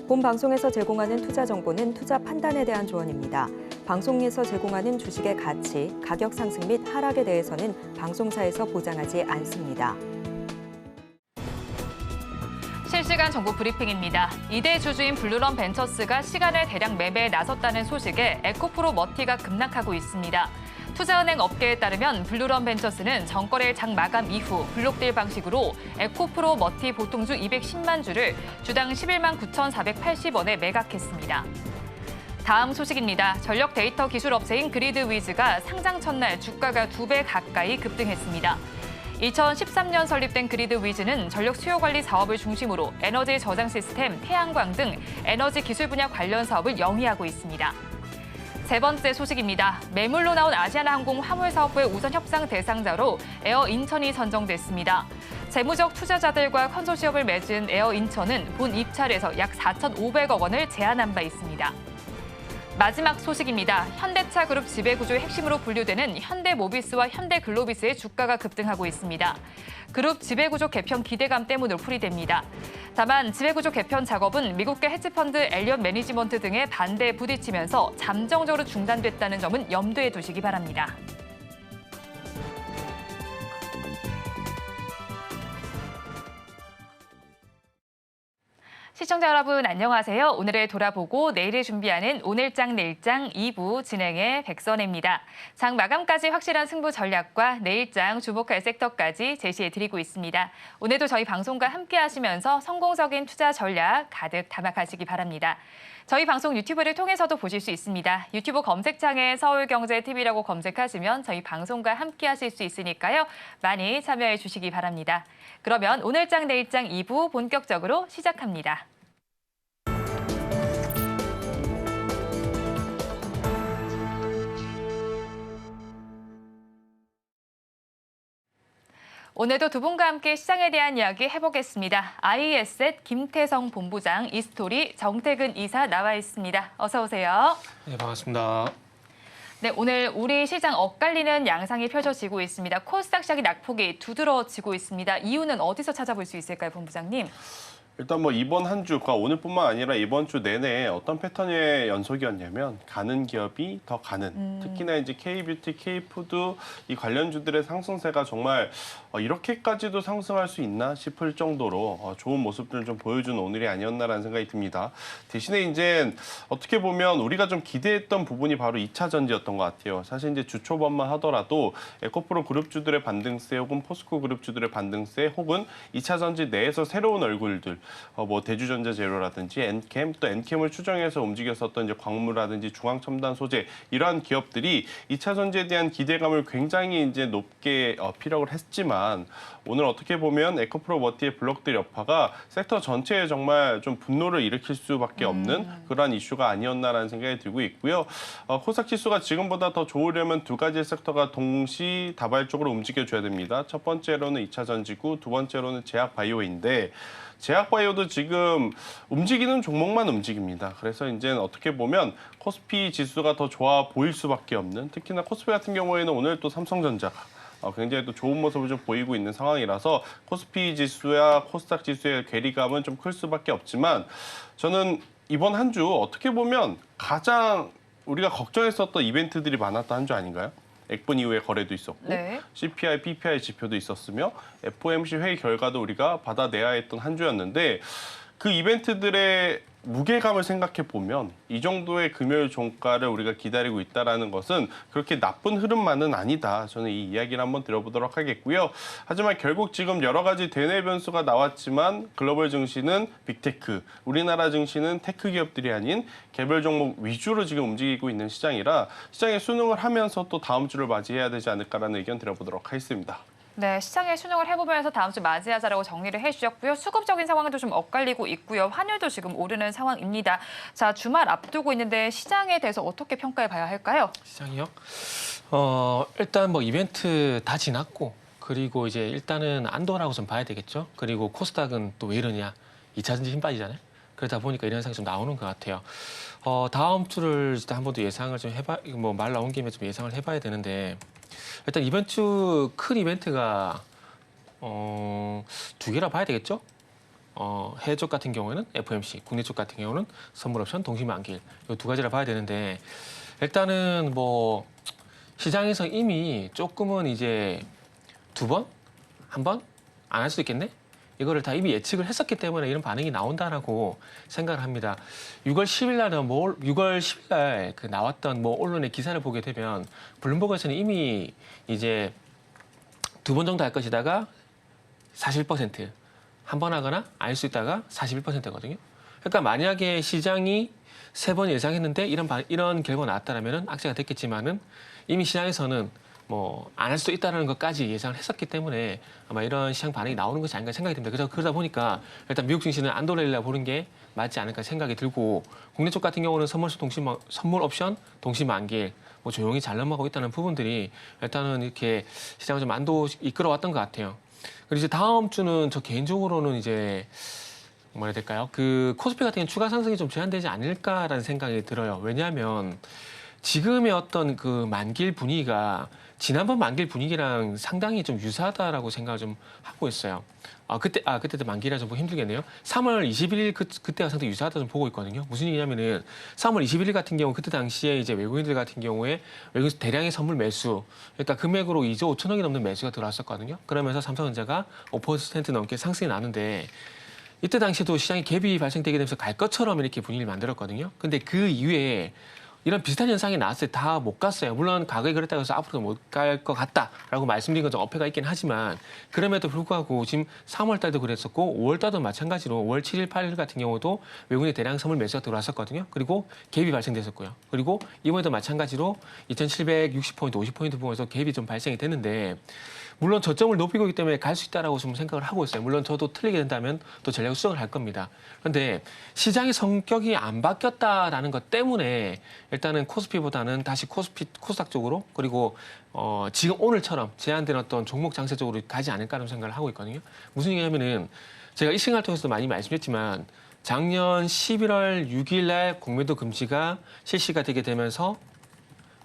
본 방송에서 제공하는 투자 정보는 투자 판단에 대한 조언입니다. 방송에서 제공하는 주식의 가치, 가격 상승 및 하락에 대해서는 방송사에서 보장하지 않습니다. 실시간 정보 브리핑입니다. 2대 주주인 블루런 벤처스가 시간에 대량 매매에 나섰다는 소식에 에코프로 머티가 급락하고 있습니다. 투자은행 업계에 따르면 블루런 벤처스는 정거래 장 마감 이후 블록딜 방식으로 에코프로 머티 보통주 210만 주를 주당 11만 9,480원에 매각했습니다. 다음 소식입니다. 전력 데이터 기술 업체인 그리드위즈가 상장 첫날 주가가 2배 가까이 급등했습니다. 2013년 설립된 그리드위즈는 전력 수요 관리 사업을 중심으로 에너지 저장 시스템, 태양광 등 에너지 기술 분야 관련 사업을 영위하고 있습니다. 세 번째 소식입니다. 매물로 나온 아시아나항공 화물사업부의 우선 협상 대상자로 에어 인천이 선정됐습니다. 재무적 투자자들과 컨소시엄을 맺은 에어 인천은 본 입찰에서 약 4,500억 원을 제안한 바 있습니다. 마지막 소식입니다. 현대차 그룹 지배구조의 핵심으로 분류되는 현대모비스와 현대글로비스의 주가가 급등하고 있습니다. 그룹 지배구조 개편 기대감 때문으로 풀이됩니다. 다만 지배구조 개편 작업은 미국계 헤지펀드 엘리엇 매니지먼트 등의 반대에 부딪히면서 잠정적으로 중단됐다는 점은 염두에 두시기 바랍니다. 시청자 여러분 안녕하세요. 오늘을 돌아보고 내일을 준비하는 오늘장 내일장 2부 진행의 백선혜입니다. 장 마감까지 확실한 승부 전략과 내일장 주목할 섹터까지 제시해드리고 있습니다. 오늘도 저희 방송과 함께 하시면서 성공적인 투자 전략 가득 담아가시기 바랍니다. 저희 방송 유튜브를 통해서도 보실 수 있습니다. 유튜브 검색창에 서울경제TV라고 검색하시면 저희 방송과 함께 하실 수 있으니까요. 많이 참여해 주시기 바랍니다. 그러면 오늘장 내일장 2부 본격적으로 시작합니다. 오늘도 두 분과 함께 시장에 대한 이야기 해보겠습니다. IES의 김태성 본부장, 이스토리 정태근 이사 나와 있습니다. 어서 오세요. 네, 반갑습니다. 네, 오늘 우리 시장 엇갈리는 양상이 펼쳐지고 있습니다. 코스닥 시장이 낙폭이 두드러지고 있습니다. 이유는 어디서 찾아볼 수 있을까요, 본부장님? 일단 뭐 이번 한 주가 오늘뿐만 아니라 이번 주 내내 어떤 패턴의 연속이었냐면 가는 기업이 더 가는 특히나 이제 K뷰티, K푸드 이 관련주들의 상승세가 정말 이렇게까지도 상승할 수 있나 싶을 정도로 좋은 모습들을 좀 보여준 오늘이 아니었나라는 생각이 듭니다. 대신에 이제 어떻게 보면 우리가 좀 기대했던 부분이 바로 2차 전지였던 것 같아요. 사실 이제 주 초반만 하더라도 에코프로 그룹주들의 반등세 혹은 포스코 그룹주들의 반등세 혹은 2차 전지 내에서 새로운 얼굴들 뭐 대주전자재료라든지 엔캠 또 엔캠을 추정해서 움직였었던 이제 광무라든지 중앙첨단 소재 이러한 기업들이 2차 전지에 대한 기대감을 굉장히 이제 높게 피력을 했지만 오늘 어떻게 보면 에코프로 머티의 블록들 여파가 섹터 전체에 정말 좀 분노를 일으킬 수밖에 없는 그러한 이슈가 아니었나라는 생각이 들고 있고요. 코스닥 지수가 지금보다 더 좋으려면 두 가지 섹터가 동시다발적으로 움직여줘야 됩니다. 첫 번째로는 2차 전지고 두 번째로는 제약바이오인데 제약바이오도 지금 움직이는 종목만 움직입니다. 그래서 이제 어떻게 보면 코스피 지수가 더 좋아 보일 수밖에 없는 특히나 코스피 같은 경우에는 오늘 또 삼성전자가 굉장히 또 좋은 모습을 좀 보이고 있는 상황이라서 코스피 지수와 코스닥 지수의 괴리감은 좀 클 수밖에 없지만 저는 이번 한 주 어떻게 보면 가장 우리가 걱정했었던 이벤트들이 많았던 한 주 아닌가요? 액분 이후에 거래도 있었고 네. CPI, PPI 지표도 있었으며 FOMC 회의 결과도 우리가 받아내야 했던 한 주였는데 그 이벤트들의 무게감을 생각해 보면 이 정도의 금요일 종가를 우리가 기다리고 있다는 것은 그렇게 나쁜 흐름만은 아니다. 저는 이 이야기를 한번 드려보도록 하겠고요. 하지만 결국 지금 여러 가지 대내 변수가 나왔지만 글로벌 증시는 빅테크, 우리나라 증시는 테크 기업들이 아닌 개별 종목 위주로 지금 움직이고 있는 시장이라 시장에 순응을 하면서 또 다음 주를 맞이해야 되지 않을까라는 의견 드려보도록 하겠습니다. 네, 시장에 순응을 해보면서 다음 주 맞이하자라고 정리를 해주셨고요. 수급적인 상황도 좀 엇갈리고 있고요. 환율도 지금 오르는 상황입니다. 자, 주말 앞두고 있는데 시장에 대해서 어떻게 평가해 봐야 할까요? 시장이요? 일단 뭐 이벤트 다 지났고 그리고 이제 일단은 안도라고 좀 봐야 되겠죠. 그리고 코스닥은 또 왜 이러냐? 2차 전지 힘 빠지잖아요. 그러다 보니까 이런 현상이 좀 나오는 것 같아요. 다음 주를 한 번 더 예상을 좀 해봐, 뭐 말 나온 김에 좀 예상을 해봐야 되는데 일단 이번 주 큰 이벤트가 두 개라 봐야 되겠죠? 해외 쪽 같은 경우에는 FOMC, 국내 쪽 같은 경우는 선물 옵션, 동시 만기일 이 두 가지를 봐야 되는데 일단은 뭐 시장에서 이미 조금은 이제 두 번, 한 번 안 할 수도 있겠네. 이거를 다 이미 예측을 했었기 때문에 이런 반응이 나온다라고 생각을 합니다. 6월 10일 날은 6월 10일 날 그 나왔던 뭐 언론의 기사를 보게 되면 블룸버그에서는 이미 이제 두 번 정도 할 것이다가 41%, 한 번 하거나 알 수 있다가 41%거든요. 그러니까 만약에 시장이 세 번 예상했는데 이런 결과가 나왔다면 악재가 됐겠지만은 이미 시장에서는 뭐 안 할 수도 있다는 것까지 예상을 했었기 때문에 아마 이런 시장 반응이 나오는 것이 아닌가 생각이 듭니다. 그래서 그러다 보니까 일단 미국 증시는 안 돌리려 보는 게 맞지 않을까 생각이 들고 국내 쪽 같은 경우는 선물 옵션 동시 만기일 뭐 조용히 잘 넘어가고 있다는 부분들이 일단은 이렇게 시장을 좀 안도 이끌어왔던 것 같아요. 그리고 이제 다음 주는 저 개인적으로는 이제 뭐라 해야 될까요? 그 코스피 같은 경우는 추가 상승이 좀 제한되지 않을까라는 생각이 들어요. 왜냐하면 지금의 어떤 그 만기일 분위기가 지난번 만기일 분위기랑 상당히 좀 유사하다라고 생각을 좀 하고 있어요. 그때도 만기라 좀 보기 힘들겠네요. 3월 21일 그때가 상당히 유사하다 좀 보고 있거든요. 무슨 얘기냐면은 3월 21일 같은 경우 그때 당시에 이제 외국인들 같은 경우에 외국에서 대량의 선물 매수, 그러니까 금액으로 2조 5천억이 넘는 매수가 들어왔었거든요. 그러면서 삼성전자가 5% 넘게 상승이 나는데 이때 당시에도 시장에 갭이 발생되게 되면서 갈 것처럼 이렇게 분위기를 만들었거든요. 근데 그 이후에 이런 비슷한 현상이 나왔을 때 다 못 갔어요. 물론 과거에 그랬다고 해서 앞으로도 못 갈 것 같다라고 말씀드린 건 좀 어폐가 있긴 하지만 그럼에도 불구하고 지금 3월 달도 그랬었고 5월 달도 마찬가지로 5월 7일, 8일 같은 경우도 외국인의 대량 선물 매수가 들어왔었거든요. 그리고 갭이 발생됐었고요. 그리고 이번에도 마찬가지로 2760포인트, 50포인트 부분에서 갭이 좀 발생이 됐는데 물론 저점을 높이고 있기 때문에 갈 수 있다라고 좀 생각을 하고 있어요. 물론 저도 틀리게 된다면 또 전략을 수정을 할 겁니다. 그런데 시장의 성격이 안 바뀌었다라는 것 때문에 일단은 코스피보다는 다시 코스닥 쪽으로 그리고 지금 오늘처럼 제한된 어떤 종목 장세 쪽으로 가지 않을까라는 생각을 하고 있거든요. 무슨 얘기냐면은 제가 이 시간을 통해서도 많이 말씀드렸지만 작년 11월 6일 날 공매도 금지가 실시가 되게 되면서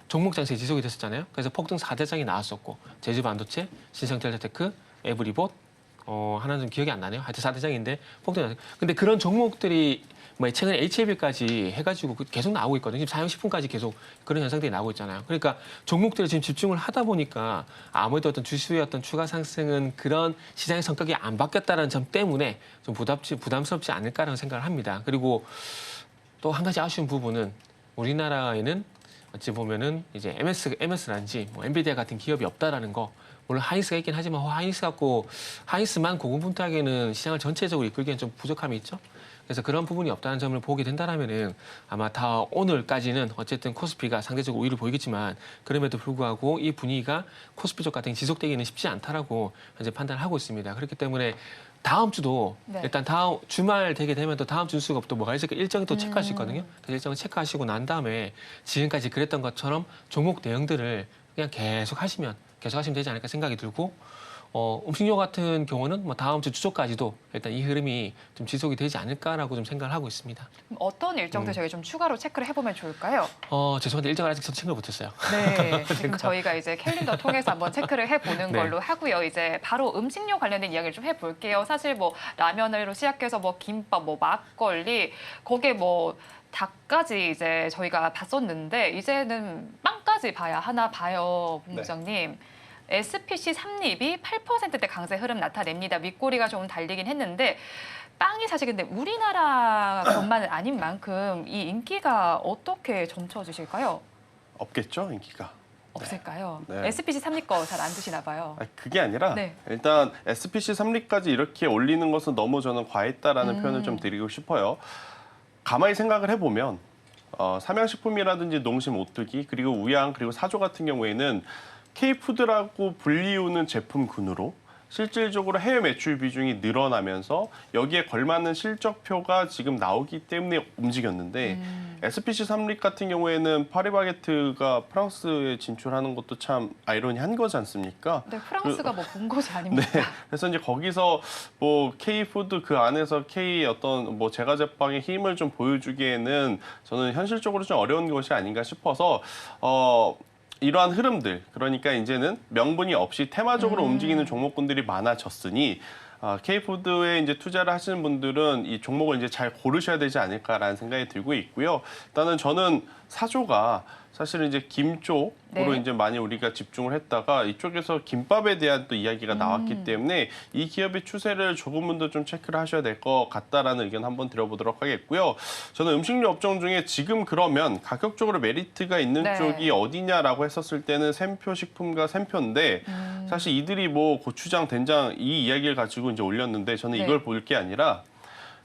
종목 장세 지속이 됐었잖아요. 그래서 폭등 4대장이 나왔었고 제주반도체, 신성텔레테크, 에브리봇, 하나는 좀 기억이 안 나네요. 하여튼 4대장인데 폭등이 나왔어요. 근데 그런 종목들이 뭐 최근에 HLB까지 해가지고 계속 나오고 있거든요. 지금 4형 10분까지 계속 그런 현상들이 나오고 있잖아요. 그러니까 종목들을 지금 집중을 하다 보니까 아무래도 어떤 주수의 어떤 추가 상승은 그런 시장의 성격이 안 바뀌었다는 점 때문에 좀 부담스럽지 않을까라는 생각을 합니다. 그리고 또 한 가지 아쉬운 부분은 우리나라에는 어찌 보면은 이제 MS라든지 뭐 엔비디아 같은 기업이 없다라는 거. 물론 하이닉스가 있긴 하지만 하이닉스만 고군분투하기에는 시장을 전체적으로 이끌기에는 좀 부족함이 있죠. 그래서 그런 부분이 없다는 점을 보게 된다면은 아마 다 오늘까지는 어쨌든 코스피가 상대적으로 우위를 보이겠지만 그럼에도 불구하고 이 분위기가 코스피 쪽 같은 게 지속되기는 쉽지 않다라고 현재 판단하고 있습니다. 그렇기 때문에 다음 주도 일단 다음 주말 되게 되면 또 다음 주 뉴스가 또 뭐가 있을까 일정이 또 체크할 수 있거든요. 그래서 일정을 체크하시고 난 다음에 지금까지 그랬던 것처럼 종목 대응들을 그냥 계속 하시면 되지 않을까 생각이 들고 음식료 같은 경우는 뭐 다음 주 주초까지도 일단 이 흐름이 좀 지속이 되지 않을까라고 좀 생각을 하고 있습니다. 어떤 일정들 저희 좀 추가로 체크를 해보면 좋을까요? 죄송한데 일정을 아직 체크를 못했어요. 네, 지금 저희가 이제 캘린더 통해서 한번 체크를 해보는 네. 걸로 하고요. 이제 바로 음식료 관련된 이야기를 좀 해볼게요. 사실 뭐 라면으로 시작해서 뭐 김밥, 뭐 막걸리, 거기에 뭐 닭까지 이제 저희가 봤었는데 이제는 빵까지 하나 봐요, 본부장님. SPC 삼립이 8%대 강세 흐름 나타냅니다. 윗꼬리가 좀 달리긴 했는데 빵이 사실 근데 우리나라 것만은 아닌 만큼 이 인기가 어떻게 점쳐지실까요? 없겠죠, 인기가. 없을까요? 네. SPC 삼립 거 잘 안 드시나 봐요. 그게 아니라 네. 일단 SPC 삼립까지 이렇게 올리는 것은 너무 저는 과했다라는 표현을 좀 드리고 싶어요. 가만히 생각을 해보면 삼양식품이라든지 농심, 오뚜기 그리고 우양 그리고 사조 같은 경우에는 K푸드라고 불리우는 제품군으로 실질적으로 해외 매출 비중이 늘어나면서 여기에 걸맞는 실적표가 지금 나오기 때문에 움직였는데 SPC 삼립 같은 경우에는 파리바게트가 프랑스에 진출하는 것도 참 아이러니한 거지 않습니까? 네, 프랑스가 뭐 본것이 아닙니까? 네, 그래서 이제 거기서 뭐 K푸드 그 안에서 K 어떤 뭐 제과 제빵의 힘을 좀 보여주기에는 저는 현실적으로 좀 어려운 것이 아닌가 싶어서 이러한 흐름들, 그러니까 이제는 명분이 없이 테마적으로 움직이는 종목군들이 많아졌으니 K푸드에 이제 투자를 하시는 분들은 이 종목을 이제 잘 고르셔야 되지 않을까라는 생각이 들고 있고요. 일단은 저는 사조가 사실은 이제 김 쪽으로 네. 이제 많이 우리가 집중을 했다가 이쪽에서 김밥에 대한 또 이야기가 나왔기 때문에 이 기업의 추세를 조금은 더 좀 체크를 하셔야 될 것 같다라는 의견 한번 드려보도록 하겠고요. 저는 음식료 업종 중에 지금 그러면 가격적으로 메리트가 있는 네. 쪽이 어디냐라고 했었을 때는 샘표 식품과 샘표인데 사실 이들이 뭐 고추장, 된장 이 이야기를 가지고 이제 올렸는데 저는 네. 이걸 볼 게 아니라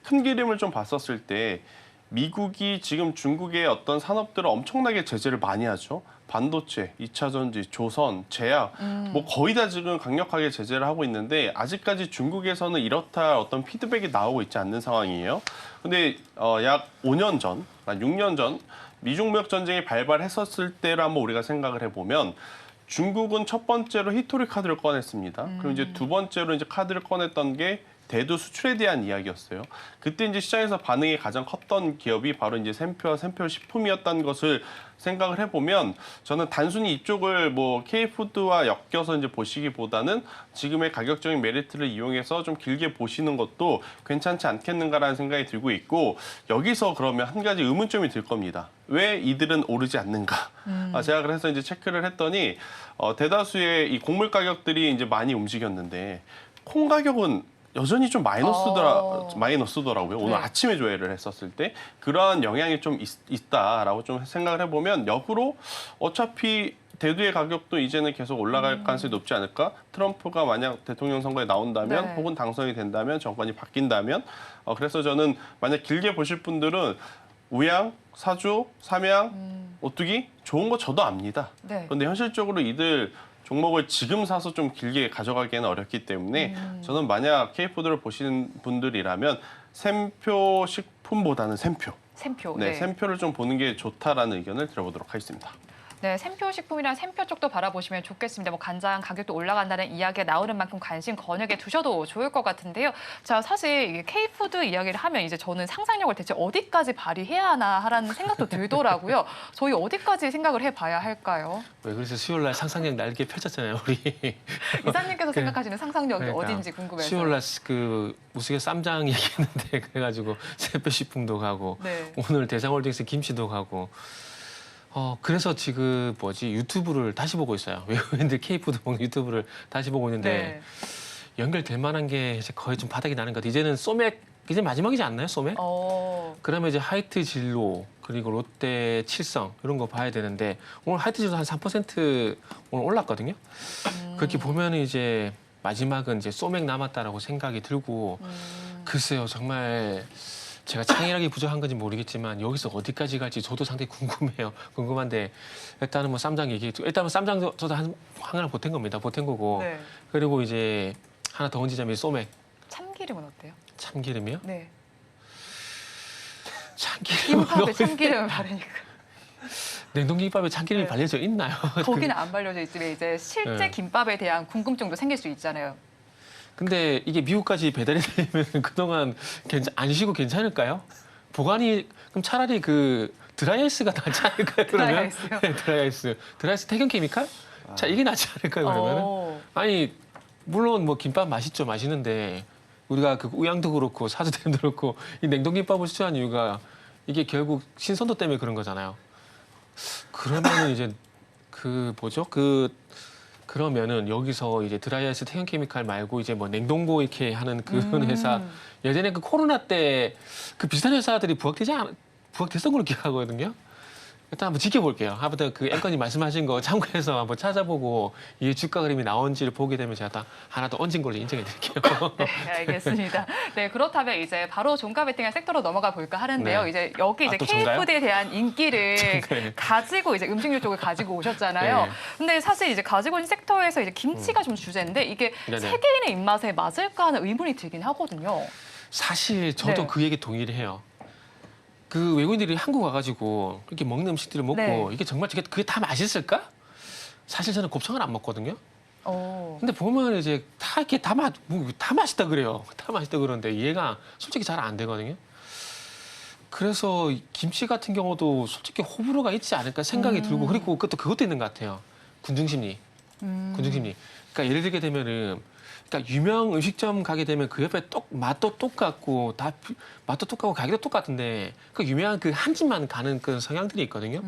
큰 그림을 좀 봤었을 때 미국이 지금 중국의 어떤 산업들을 엄청나게 제재를 많이 하죠. 반도체, 2차 전지, 조선, 제약 뭐 거의 다 지금 강력하게 제재를 하고 있는데 아직까지 중국에서는 이렇다 할 어떤 피드백이 나오고 있지 않는 상황이에요. 근데 약 5년 전, 한 6년 전 미중 무역 전쟁이 발발했었을 때를 한번 우리가 생각을 해보면 중국은 첫 번째로 히토리 카드를 꺼냈습니다. 그리고 이제 두 번째로 이제 카드를 꺼냈던 게 대두 수출에 대한 이야기였어요. 그때 이제 시장에서 반응이 가장 컸던 기업이 바로 이제 샘표와 샘표 식품이었다는 것을 생각을 해보면 저는 단순히 이쪽을 뭐 K푸드와 엮여서 이제 보시기보다는 지금의 가격적인 메리트를 이용해서 좀 길게 보시는 것도 괜찮지 않겠는가라는 생각이 들고 있고 여기서 그러면 한 가지 의문점이 들 겁니다. 왜 이들은 오르지 않는가? 제가 그래서 이제 체크를 했더니 대다수의 이 곡물 가격들이 이제 많이 움직였는데 콩 가격은 여전히 좀 마이너스더라고요. 오늘 네. 아침에 조회를 했었을 때 그러한 영향이 좀 있다라고 좀 생각을 해보면 역으로 어차피 대두의 가격도 이제는 계속 올라갈 가능성이 높지 않을까? 트럼프가 만약 대통령 선거에 나온다면 네. 혹은 당선이 된다면 정권이 바뀐다면 그래서 저는 만약 길게 보실 분들은 우양, 사주, 삼양, 오뚜기 좋은 거 저도 압니다. 네. 그런데 현실적으로 이들 종목을 지금 사서 좀 길게 가져가기에는 어렵기 때문에 저는 만약 K푸드를 보시는 분들이라면 샘표 식품보다는 샘표. 샘표. 네, 샘표를 좀 보는 게 좋다라는 의견을 들어보도록 하겠습니다. 네, 샘표 식품이랑 샘표 쪽도 바라보시면 좋겠습니다. 뭐 간장 가격도 올라간다는 이야기가 나오는 만큼 관심 건역에 두셔도 좋을 것 같은데요. 자, 사실 이게 K푸드 이야기를 하면 이제 저는 상상력을 대체 어디까지 발휘해야 하나 하라는 생각도 들더라고요. 저희 어디까지 생각을 해봐야 할까요? 왜 그래서 수요일 날 상상력 날개 펼쳤잖아요, 우리. 이사님께서 생각하시는 상상력이 그러니까 어딘지 궁금해서. 수요일 날 그 무수개 쌈장 얘기했는데 그래가지고 샘표 식품도 가고 네. 오늘 대상홀딩스 김치도 가고. 그래서 지금 유튜브를 다시 보고 있어요. 외국인들 K푸드 먹는 유튜브를 다시 보고 있는데 네. 연결될 만한 게 이제 거의 좀 바닥이 나는 것 같아요. 이제는 소맥 이제 마지막이지 않나요, 소맥? 그러면 이제 하이트 진로 그리고 롯데 칠성 이런 거 봐야 되는데 오늘 하이트 진로 한 3% 오늘 올랐거든요. 그렇게 보면 이제 마지막은 이제 소맥 남았다라고 생각이 들고 글쎄요, 정말. 제가 창의력이 부족한 건지 모르겠지만 여기서 어디까지 갈지 저도 상당히 궁금해요. 궁금한데 일단은 뭐 쌈장 얘기했죠. 일단은 쌈장 저도 하나 보탠 겁니다. 보탠 거고 네. 그리고 이제 하나 더 얹으자면 소맥. 참기름은 어때요? 참기름이요? 네. 참기름. 김밥에 참기름을 바르니까. 냉동김밥에 참기름이 네. 발려져 있나요? 거기는 안 발려져 있지만 이제 실제 네. 김밥에 대한 궁금증도 생길 수 있잖아요. 근데 이게 미국까지 배달이 되면 그동안 안 쉬고 괜찮을까요? 보관이 그럼 차라리 그 드라이아이스가 낫지 않을까요? 그러면 드라이아이스요? 네, 드라이아이스 태경 케미칼? 자 이게 낫지 않을까요? 그러면은 아니 물론 뭐 김밥 맛있죠, 맛있는데 우리가 그 우양도 그렇고 사주댐도 그렇고 이 냉동김밥을 추천한 이유가 이게 결국 신선도 때문에 그런 거잖아요. 그러면은 이제 그러면은 여기서 이제 드라이아이스 태경 케미칼 말고 이제 뭐 냉동고 이렇게 하는 그런 회사 예전에 그 코로나 때 그 비슷한 회사들이 부각됐던 걸로 기억하거든요. 일단 한번 지켜볼게요. 아무튼 그 앵커님 말씀하신 거 참고해서 한번 찾아보고 이 주가 그림이 나온지를 보게 되면 제가 하나 더 얹은 걸로 인정해 드릴게요. 네, 알겠습니다. 네, 그렇다면 이제 바로 종가 베팅한 섹터로 넘어가 볼까 하는데요. 네. 이제 여기 이제 또 종가요? K푸드에 대한 인기를 네. 가지고 이제 음식료 쪽을 가지고 오셨잖아요. 네. 근데 사실 이제 가지고 있는 섹터에서 이제 김치가 좀 주제인데 이게 네네. 세계인의 입맛에 맞을까 하는 의문이 들긴 하거든요. 사실 저도 네. 그 얘기 동의를 해요. 그 외국인들이 한국 와가지고 이렇게 먹는 음식들을 먹고 네. 이게 정말 그게 다 맛있을까? 사실 저는 곱창을 안 먹거든요. 어. 근데 보면 이제 다 이렇게 다 맛있다 그래요. 다 맛있다 그러는데 이해가 솔직히 잘 안 되거든요. 그래서 김치 같은 경우도 솔직히 호불호가 있지 않을까 생각이 들고 그리고 그것도 있는 것 같아요. 군중심리. 군중심리. 그러니까 예를 들게 되면은 그러니까 유명 음식점 가게 되면 그 옆에 맛도 똑같고 맛도 똑같고 가격도 똑같은데 그 유명한 그 한 집만 가는 그런 성향들이 있거든요.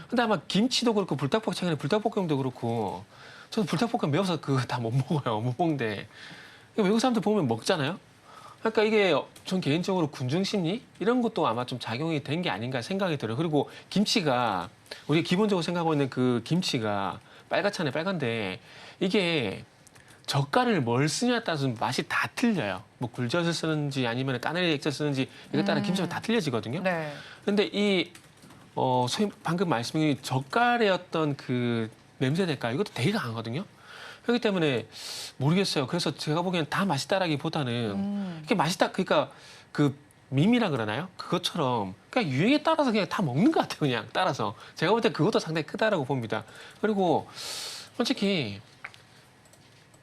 근데 아마 김치도 그렇고 불닭볶음 최근에 불닭볶음도 그렇고 저는 불닭볶음 매워서 그거 다 못 먹어요. 못 먹는데 외국 사람들 보면 먹잖아요. 그러니까 이게 전 개인적으로 군중심리 이런 것도 아마 좀 작용이 된 게 아닌가 생각이 들어요. 그리고 김치가 우리 기본적으로 생각하고 있는 그 김치가 빨갛잖아요. 빨간데 이게 젓갈을 뭘 쓰냐에 따라서 맛이 다 틀려요. 뭐 굴젓을 쓰는지 아니면 까나리 액젓 쓰는지 이에 따라 김치가 다 틀려지거든요. 네. 근데 이 소위 방금 말씀이 젓갈의 어떤 그 냄새 될까 이것도 되게 강하거든요. 그렇기 때문에 모르겠어요. 그래서 제가 보기엔 다 맛있다라기보다는 이게 맛있다 그러니까 그 밈이라 그러나요? 그것처럼 그냥 유행에 따라서 그냥 다 먹는 것 같아요. 그냥 따라서 제가 볼 때 그것도 상당히 크다라고 봅니다. 그리고 솔직히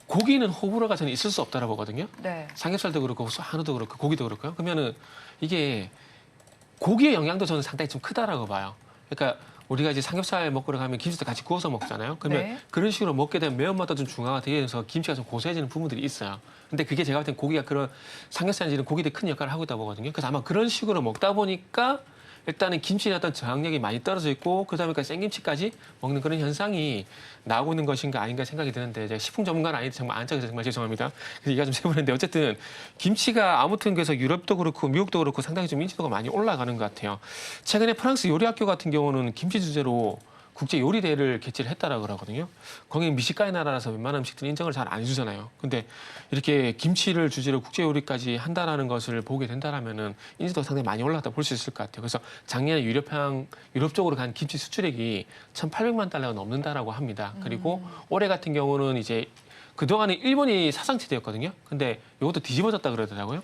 고기는 호불호가 저는 있을 수 없다라고 보거든요. 네. 삼겹살도 그렇고 한우도 그렇고 고기도 그렇고요. 그러면은 이게 고기의 영향도 저는 상당히 좀 크다라고 봐요. 그러니까 우리가 이제 삼겹살 먹으러 가면 김치도 같이 구워서 먹잖아요. 그러면 네. 그런 식으로 먹게 되면 매운맛도 좀 중화가 되면서 김치가 좀 고소해지는 부분들이 있어요. 근데 그게 제가 볼 땐 고기가 그런 삼겹살인지는 고기들이 큰 역할을 하고 있다 보거든요. 그래서 아마 그런 식으로 먹다 보니까 일단은 김치의 어떤 저항력이 많이 떨어져 있고 그다음에 생김치까지 먹는 그런 현상이 나오고 있는 것인가 아닌가 생각이 드는데 제가 식품 전문가는 아닌데 정말 안짝에서 정말 죄송합니다. 그래서 얘기가 좀 세버렸는데 어쨌든 김치가 아무튼 그래서 유럽도 그렇고 미국도 그렇고 상당히 좀 인지도가 많이 올라가는 것 같아요. 최근에 프랑스 요리학교 같은 경우는 김치 주제로 국제 요리 대회를 개최를 했다라고 그러거든요. 거기 미식가의 나라라서 웬만한 음식들은 인정을 잘 안 해주잖아요. 근데 이렇게 김치를 주제로 국제 요리까지 한다라는 것을 보게 된다라면은 인지도가 상당히 많이 올라갔다 볼 수 있을 것 같아요. 그래서 작년에 유럽 쪽으로 간 김치 수출액이 1,800만 달러가 넘는다라고 합니다. 그리고 올해 같은 경우는 이제 그동안에 일본이 사상체제였거든요. 근데 이것도 뒤집어졌다 그러더라고요.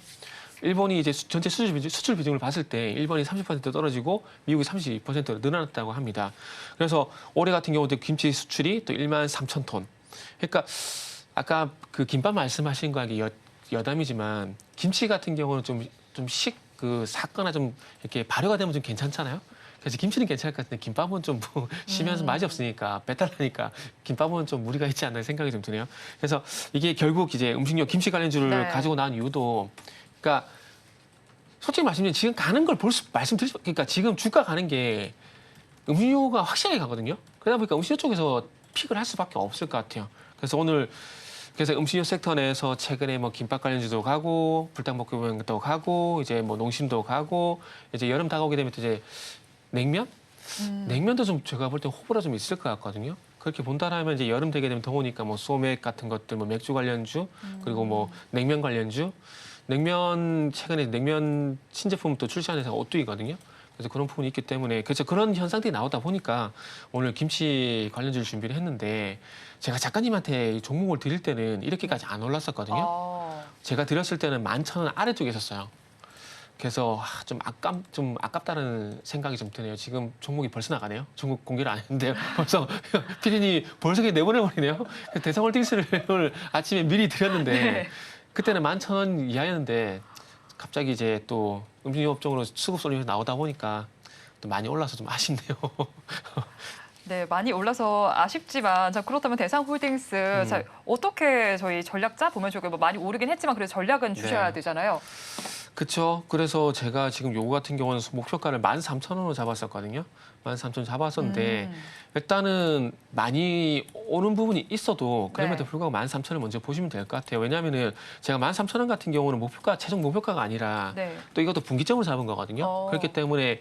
일본이 이제 전체 수출 비중을 봤을 때 일본이 30% 떨어지고 미국이 32%로 늘어났다고 합니다. 그래서 올해 같은 경우도 김치 수출이 또 13,000톤. 그러니까 아까 그 김밥 말씀하신 거하고 여담이지만 김치 같은 경우는 그 삭거나 좀 이렇게 발효가 되면 좀 괜찮잖아요. 그래서 김치는 괜찮을 것 같은데 김밥은 좀 심해서 맛이 없으니까 배탈 나니까 김밥은 좀 무리가 있지 않나 생각이 좀 드네요. 그래서 이게 결국 이제 음식료 김치 관련주를 네. 가지고 나온 이유도 그러니까 솔직히 말씀드리면 지금 가는 걸 그러니까 지금 주가 가는 게 음식료가 확실하게 가거든요. 그러다 보니까 음식료 쪽에서 픽을 할 수밖에 없을 것 같아요. 그래서 음식료 sek터 내에서 최근에 뭐 김밥 관련주도 가고 불닭볶음면도 가고 이제 뭐 농심도 가고 이제 여름 다가오게 되면 또 이제 냉면? 냉면도 좀 제가 볼 때 호불호 좀 있을 것 같거든요. 그렇게 본다라면 이제 여름 되게 되면 더우니까 뭐 소맥 같은 것들, 뭐 맥주 관련주, 그리고 뭐 냉면 관련주, 최근에 냉면 신제품 또 출시한 회사가 오뚜기거든요. 그래서 그런 부분이 있기 때문에 그래서 그런 현상들이 나오다 보니까 오늘 김치 관련주를 준비를 했는데 제가 작가님한테 이 종목을 드릴 때는 이렇게까지 안 올랐었거든요. 제가 드렸을 때는 11,000원 아래쪽에 있었어요. 그래서 좀 아깝다는 생각이 좀 드네요. 지금 종목이 벌써 나가네요. 종목 공개를 안 했는데요. 벌써 피디님 벌써 내보내버리네요. 대성홀딩스를 아침에 미리 드렸는데 네. 그때는 11,000원 이하였는데 갑자기 이제 또 음식료 업종으로 수급 쏠림이 나오다 보니까 또 많이 올라서 좀 아쉽네요. 네, 많이 올라서 아쉽지만 자, 그렇다면 대상홀딩스 자, 어떻게 저희 전략 짜 보면 좋을까요? 뭐 많이 오르긴 했지만 그래도 전략은 주셔야 네. 되잖아요. 그렇죠. 그래서 제가 지금 요거 같은 경우는 목표가를 13,000원으로 잡았었거든요. 13,000원 잡았었는데 일단은 많이 오는 부분이 있어도 그럼에도 네. 불구하고 13,000원 먼저 보시면 될 것 같아요. 왜냐하면은 제가 13,000원 같은 경우는 최종 목표가가 아니라 네. 또 이것도 분기점을 잡은 거거든요. 그렇기 때문에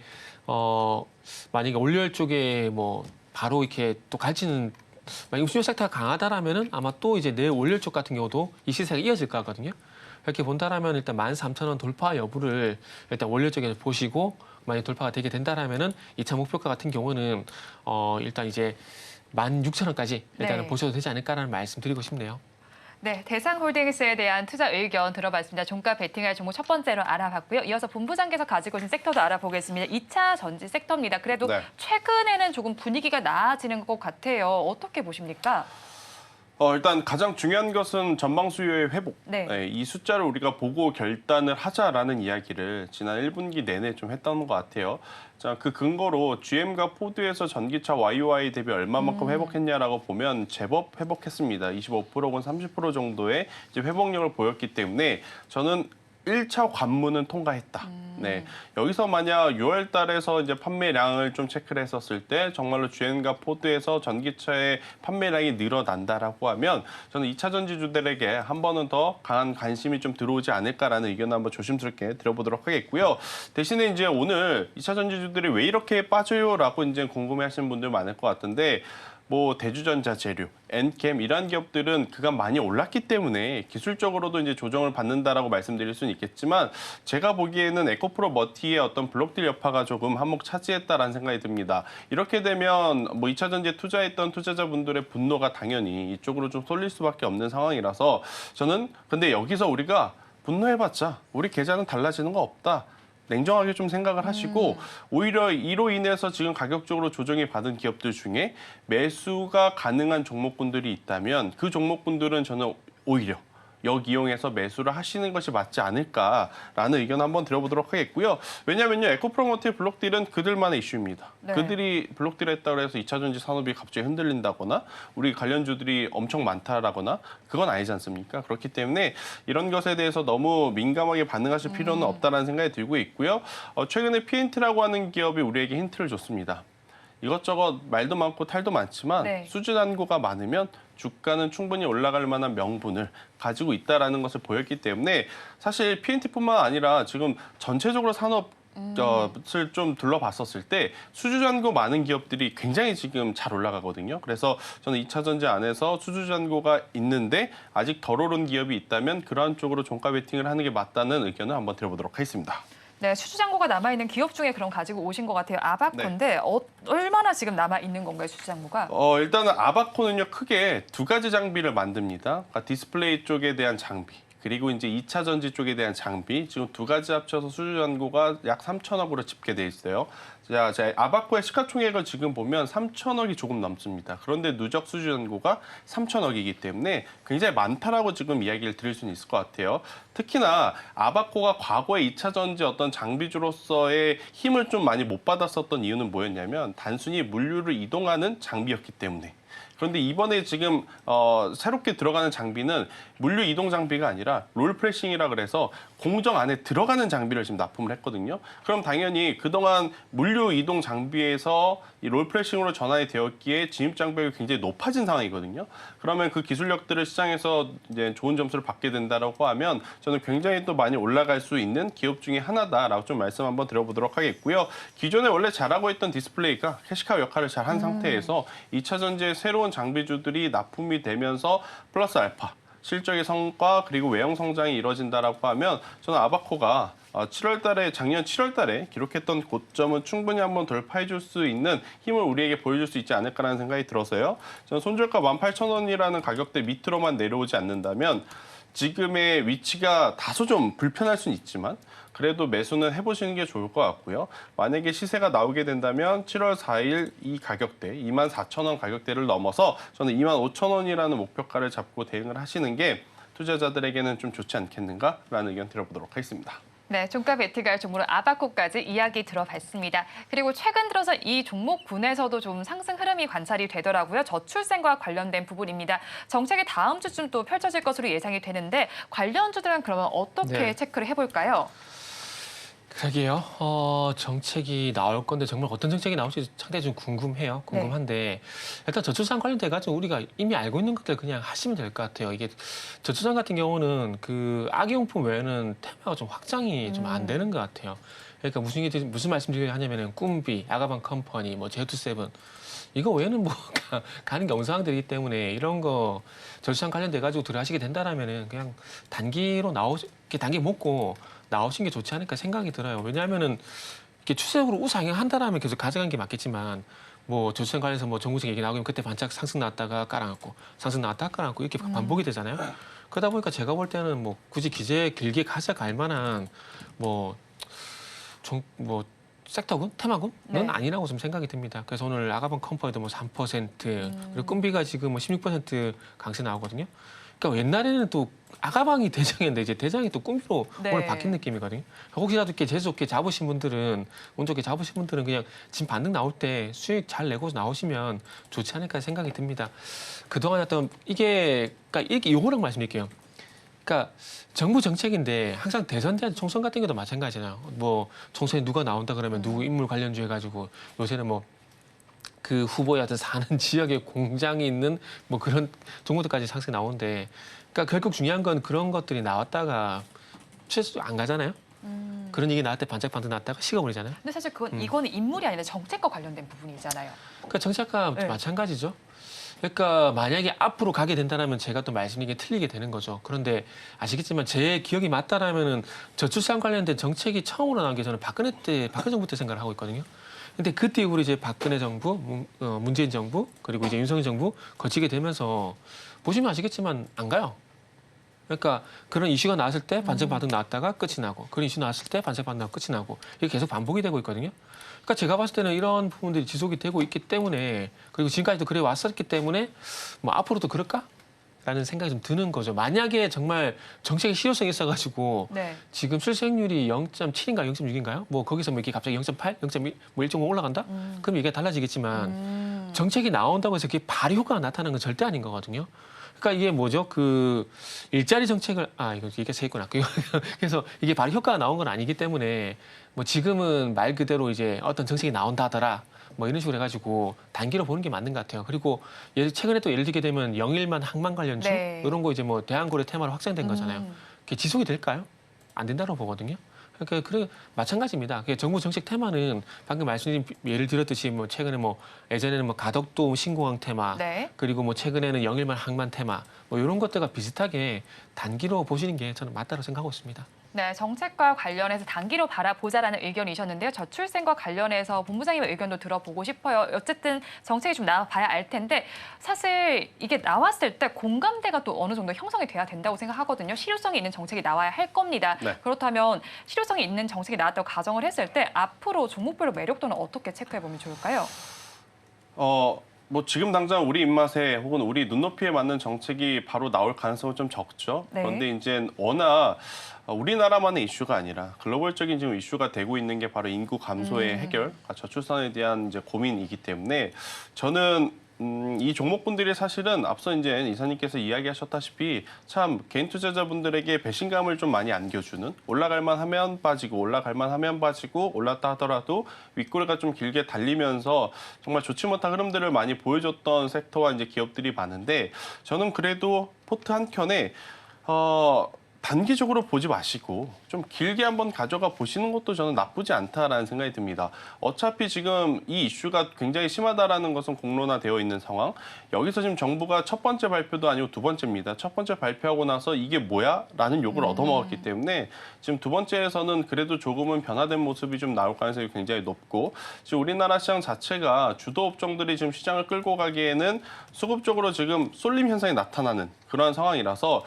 만약에 올열 쪽에 뭐 바로 이렇게 또 갈지는 만약 음식료 섹터가 강하다라면은 아마 또 이제 내일 올열 쪽 같은 경우도 이 시세가 이어질 것 같거든요. 이렇게 본다라면 일단 13,000원 돌파 여부를 일단 원료 쪽에서 보시고 만약 돌파가 되게 된다라면은 2차 목표가 같은 경우는 일단 이제 16,000원까지 일단은 네. 보셔도 되지 않을까라는 말씀 드리고 싶네요. 네, 대상홀딩스에 대한 투자 의견 들어봤습니다. 종가 베팅할 종목 첫 번째로 알아봤고요. 이어서 본부장께서 가지고 오신 섹터도 알아보겠습니다. 2차 전지 섹터입니다. 그래도 네. 최근에는 조금 분위기가 나아지는 것 같아요. 어떻게 보십니까? 일단 가장 중요한 것은 전방 수요의 회복. 네. 이 숫자를 우리가 보고 결단을 하자라는 이야기를 지난 1분기 내내 좀 했던 것 같아요. 자, 그 근거로 GM과 포드에서 전기차 YOY 대비 얼마만큼 회복했냐라고 보면 제법 회복했습니다. 25% 혹은 30% 정도의 이제 회복력을 보였기 때문에 저는 1차 관문은 통과했다. 네. 여기서 만약 6월 달에서 이제 판매량을 좀 체크를 했었을 때 정말로 GM과 포드에서 전기차의 판매량이 늘어난다라고 하면 저는 2차 전지주들에게 한 번은 더 강한 관심이 좀 들어오지 않을까라는 의견을 한번 조심스럽게 드려보도록 하겠고요. 대신에 이제 오늘 2차 전지주들이 왜 이렇게 빠져요라고 이제 궁금해하시는 분들 많을 것 같은데 뭐 대주전자 재료, 엔캠 이런 기업들은 그간 많이 올랐기 때문에 기술적으로도 이제 조정을 받는다라고 말씀드릴 수는 있겠지만 제가 보기에는 에코프로 머티의 어떤 블록딜 여파가 조금 한몫 차지했다라는 생각이 듭니다. 이렇게 되면 뭐 2차 전지에 투자했던 투자자분들의 분노가 당연히 이쪽으로 좀 쏠릴 수밖에 없는 상황이라서 저는 근데 여기서 우리가 분노해봤자 우리 계좌는 달라지는 거 없다. 냉정하게 좀 생각을 하시고 오히려 이로 인해서 지금 가격적으로 조정이 받은 기업들 중에 매수가 가능한 종목군들이 있다면 그 종목군들은 저는 오히려 역이용해서 매수를 하시는 것이 맞지 않을까라는 의견 한번 드려보도록 하겠고요. 왜냐하면요. 에코프로모티의 블록딜은 그들만의 이슈입니다. 네. 그들이 블록딜 했다고 해서 2차 전지 산업이 갑자기 흔들린다거나 우리 관련주들이 엄청 많다라거나 그건 아니지 않습니까? 그렇기 때문에 이런 것에 대해서 너무 민감하게 반응하실 필요는 없다라는 생각이 들고 있고요. 최근에 PNT라고 하는 기업이 우리에게 힌트를 줬습니다. 이것저것 말도 많고 탈도 많지만 네. 수주 잔고가 많으면 주가는 충분히 올라갈 만한 명분을 가지고 있다라는 것을 보였기 때문에 사실 PNT뿐만 아니라 지금 전체적으로 산업을 좀 둘러봤었을 때 수주 잔고 많은 기업들이 굉장히 지금 잘 올라가거든요. 그래서 저는 2차 전지 안에서 수주 잔고가 있는데 아직 덜 오른 기업이 있다면 그러한 쪽으로 종가 베팅을 하는 게 맞다는 의견을 한번 드려보도록 하겠습니다. 네, 수주잔고가 남아있는 기업 중에 그럼 가지고 오신 것 같아요. 아바코인데 얼마나 지금 남아있는 건가요, 수주잔고가? 일단은 아바코는요, 크게 두 가지 장비를 만듭니다. 그러니까 디스플레이 쪽에 대한 장비, 그리고 이제 2차 전지 쪽에 대한 장비, 지금 두 가지 합쳐서 수주 잔고가 약 3천억으로 집계돼 있어요. 자, 아바코의 시가총액을 지금 보면 3천억이 조금 넘습니다. 그런데 누적 수주 잔고가 3천억이기 때문에 굉장히 많다라고 지금 이야기를 드릴 수는 있을 것 같아요. 특히나 아바코가 과거에 2차 전지 어떤 장비주로서의 힘을 좀 많이 못 받았었던 이유는 뭐였냐면 단순히 물류를 이동하는 장비였기 때문에. 그런데 이번에 지금 새롭게 들어가는 장비는 물류 이동 장비가 아니라 롤프레싱이라 그래서 공정 안에 들어가는 장비를 지금 납품을 했거든요. 그럼 당연히 그동안 물류 이동 장비에서 이 롤프레싱으로 전환이 되었기에 진입 장벽이 굉장히 높아진 상황이거든요. 그러면 그 기술력들을 시장에서 이제 좋은 점수를 받게 된다라고 하면 저는 굉장히 또 많이 올라갈 수 있는 기업 중에 하나다라고 좀 말씀 한번 드려보도록 하겠고요. 기존에 원래 잘하고 있던 디스플레이가 캐시카우 역할을 잘 한 상태에서 2차 전지의 새로운 장비주들이 납품이 되면서 플러스 알파 실적의 성과 그리고 외형 성장이 이루어진다라고 하면 저는 아바코가 작년 7월 달에 기록했던 고점은 충분히 한번 돌파해 줄 수 있는 힘을 우리에게 보여줄 수 있지 않을까라는 생각이 들어서요. 저는 손절가 18,000원이라는 가격대 밑으로만 내려오지 않는다면 지금의 위치가 다소 좀 불편할 수는 있지만 그래도 매수는 해보시는 게 좋을 것 같고요. 만약에 시세가 나오게 된다면 7월 4일 이 가격대 24,000원 가격대를 넘어서 저는 25,000원이라는 목표가를 잡고 대응을 하시는 게 투자자들에게는 좀 좋지 않겠는가라는 의견 드려보도록 하겠습니다. 네, 종가 베팅할 종목으로 아바코까지 이야기 들어봤습니다. 그리고 최근 들어서 이 종목군에서도 좀 상승 흐름이 관찰이 되더라고요. 저출생과 관련된 부분입니다. 정책이 다음 주쯤 또 펼쳐질 것으로 예상이 되는데 관련주들은 그러면 어떻게 체크를 해볼까요? 그러게요. 정책이 나올 건데 정말 어떤 정책이 나올지 상당히 좀 궁금한데 일단 저출산 관련돼 가지고 우리가 이미 알고 있는 것들 그냥 하시면 될 것 같아요. 이게 저출산 같은 경우는 그 아기용품 외에는 테마가 좀 확장이 좀 안 되는 것 같아요. 그러니까 무슨 말씀드리려 하냐면은 꿈비, 아가방 컴퍼니, 뭐 제투세븐 이거 외에는 뭐 가는 게 없는 상황들이기 때문에 이런 거 저출산 관련돼 가지고 들어가시게 된다라면은 그냥 단기 먹고 나오신 게 좋지 않을까 생각이 들어요. 왜냐하면은 이렇게 추세적으로 우상향한다라면 계속 가져간 게 맞겠지만 뭐 저출산 관련해서 뭐 정부적 얘기 나오면 그때 반짝 상승 나왔다가 깔아놨고 상승 나왔다가 깔아놨고 이렇게 반복이 되잖아요. 그러다 보니까 제가 볼 때는 뭐 굳이 길게 가져갈 만한 섹터군, 테마군은 네. 아니라고 좀 생각이 듭니다. 그래서 오늘 아가방 컴퍼니도 뭐 3%, 그리고 끔비가 지금 뭐 16% 강세 나오거든요. 그러니까 옛날에는 또 아가방이 대장이었는데 이제 대장이 또 끔비로 네. 오늘 바뀐 느낌이거든요. 혹시라도 이렇게 재수 없게 잡으신 분들은, 운 좋게 잡으신 분들은 그냥 지금 반등 나올 때 수익 잘 내고 나오시면 좋지 않을까 생각이 듭니다. 그동안 어떤 그러니까 이렇게 요거랑 말씀드릴게요. 그러니까 정부 정책인데 항상 대선 대한 총선 같은 것도 마찬가지잖아요. 뭐 총선에 누가 나온다 그러면 누구 인물 관련주 해가지고 요새는 뭐 그 후보의 어떤 사는 지역에 공장이 있는 뭐 그런 정보들까지 상승 나오는데, 그러니까 결국 중요한 건 그런 것들이 나왔다가 최소 안 가잖아요. 그런 얘기 나올 때 반짝반짝 나왔다가 식어버리잖아요. 근데 사실 이거는 인물이 아니라 정책과 관련된 부분이잖아요. 그러니까 정책과 네. 마찬가지죠. 그러니까 만약에 앞으로 가게 된다면 제가 또 말씀드린 게 틀리게 되는 거죠. 그런데 아시겠지만 제 기억이 맞다라면은 저출산 관련된 정책이 처음으로 나온 게 저는 박근혜 정부 때 생각을 하고 있거든요. 근데 그때 이후로 이제 박근혜 정부, 문재인 정부, 그리고 이제 윤석열 정부 거치게 되면서 보시면 아시겠지만 안 가요. 그러니까 그런 이슈가 나왔을 때 반짝반짝 나왔다가 끝이 나고, 그런 이슈 나왔을 때 반짝반짝 나고 끝이 나고, 이게 계속 반복이 되고 있거든요. 그러니까 제가 봤을 때는 이런 부분들이 지속이 되고 있기 때문에, 그리고 지금까지도 그래 왔었기 때문에 뭐 앞으로도 그럴까? 라는 생각이 좀 드는 거죠. 만약에 정말 정책의 실효성이 있어가지고 네. 지금 출생률이 0.7인가 0.6인가요? 뭐 거기서 뭐 이게 갑자기 0.8, 0.1, 뭐 1.5 올라간다? 그럼 이게 달라지겠지만 정책이 나온다고 해서 그게 발휘 효과가 나타나는 건 절대 아닌 거거든요. 그러니까 이게 뭐죠? 그 일자리 정책을 이게 세 있구나. 그래서 이게 발휘 효과가 나온 건 아니기 때문에 뭐 지금은 말 그대로 이제 어떤 정책이 나온다 하더라. 뭐 이런 식으로 해가지고 단기로 보는 게 맞는 것 같아요. 그리고 최근에 또 예를 들게 되면 영일만 항만 관련주 네. 이런 거 이제 뭐 대한고래 테마로 확산된 거잖아요. 그게 지속이 될까요? 안 된다고 보거든요. 그러니까 마찬가지입니다. 그게 정부 정책 테마는 방금 말씀드린 예를 들었듯이 뭐 최근에 뭐 예전에는 뭐 가덕도 신공항 테마, 네. 그리고 뭐 최근에는 영일만 항만 테마, 뭐 이런 것들과 비슷하게 단기로 보시는 게 저는 맞다고 생각하고 있습니다. 네, 정책과 관련해서 단기로 바라보자라는 의견이셨는데요. 저출생과 관련해서 본부장님의 의견도 들어보고 싶어요. 어쨌든 정책이 좀 나와봐야 알 텐데 사실 이게 나왔을 때 공감대가 또 어느 정도 형성이 돼야 된다고 생각하거든요. 실효성이 있는 정책이 나와야 할 겁니다. 네. 그렇다면 실효성이 있는 정책이 나왔다고 가정을 했을 때 앞으로 종목별로 매력도는 어떻게 체크해보면 좋을까요? 뭐 지금 당장 우리 입맛에 혹은 우리 눈높이에 맞는 정책이 바로 나올 가능성은 좀 적죠. 네. 그런데 이제 워낙 우리나라만의 이슈가 아니라 글로벌적인 지금 이슈가 되고 있는 게 바로 인구 감소의 해결, 저출산에 대한 이제 고민이기 때문에 저는 이 종목분들이 사실은 앞서 이제 이사님께서 이야기하셨다시피 참 개인 투자자분들에게 배신감을 좀 많이 안겨주는, 올라갈만 하면 빠지고 올라갈만 하면 빠지고 올랐다 하더라도 윗꼬리가 좀 길게 달리면서 정말 좋지 못한 흐름들을 많이 보여줬던 섹터와 이제 기업들이 많은데, 저는 그래도 포트 한 켠에 단기적으로 보지 마시고 좀 길게 한번 가져가 보시는 것도 저는 나쁘지 않다라는 생각이 듭니다. 어차피 지금 이 이슈가 굉장히 심하다라는 것은 공론화되어 있는 상황. 여기서 지금 정부가 첫 번째 발표도 아니고 두 번째입니다. 첫 번째 발표하고 나서 이게 뭐야? 라는 욕을 얻어먹었기 때문에 지금 두 번째에서는 그래도 조금은 변화된 모습이 좀 나올 가능성이 굉장히 높고, 지금 우리나라 시장 자체가 주도 업종들이 지금 시장을 끌고 가기에는 수급적으로 지금 쏠림 현상이 나타나는 그러한 상황이라서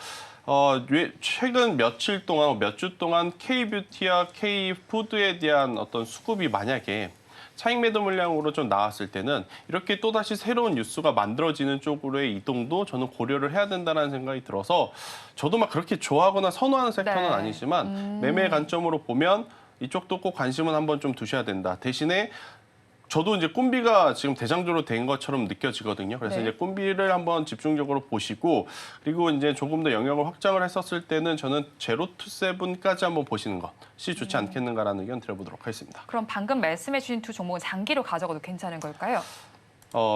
최근 며칠 동안, 몇 주 동안 K뷰티와 K푸드에 대한 어떤 수급이 만약에 차익 매도 물량으로 좀 나왔을 때는 이렇게 또다시 새로운 뉴스가 만들어지는 쪽으로의 이동도 저는 고려를 해야 된다는 생각이 들어서, 저도 막 그렇게 좋아하거나 선호하는 섹터는 네. 아니지만 매매 관점으로 보면 이쪽도 꼭 관심은 한번 좀 두셔야 된다. 대신에 저도 이제 꿈비가 지금 대장주로 된 것처럼 느껴지거든요. 그래서 네. 이제 꿈비를 한번 집중적으로 보시고, 그리고 이제 조금 더 영역을 확장을 했었을 때는 저는 제로 투 세븐까지 한번 보시는 것이 좋지 않겠는가라는 의견 드려보도록 하겠습니다. 그럼 방금 말씀해 주신 두 종목은 장기로 가져가도 괜찮은 걸까요?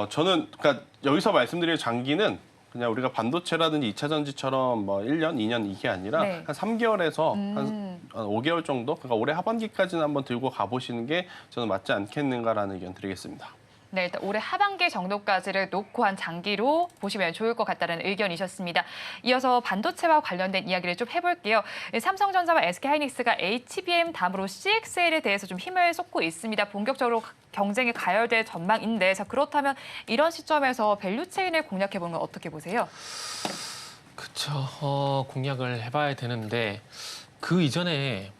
저는 그러니까 여기서 말씀드릴 장기는 그냥 우리가 반도체라든지 2차 전지처럼 뭐 1년, 2년 이게 아니라 네. 한 3개월에서 한 5개월 정도, 그러니까 올해 하반기까지는 한번 들고 가보시는 게 저는 맞지 않겠는가라는 의견 드리겠습니다. 네, 일단 올해 하반기 정도까지를 놓고 한 장기로 보시면 좋을 것 같다는 의견이셨습니다. 이어서 반도체와 관련된 이야기를 좀 해볼게요. 삼성전자와 SK하이닉스가 HBM 다음으로 CXL에 대해서 좀 힘을 쏟고 있습니다. 본격적으로 경쟁이 가열될 전망인데, 자, 그렇다면 이런 시점에서 밸류 체인을 공략해보는 건 어떻게 보세요? 그렇죠. 공략을 해봐야 되는데 그 이전에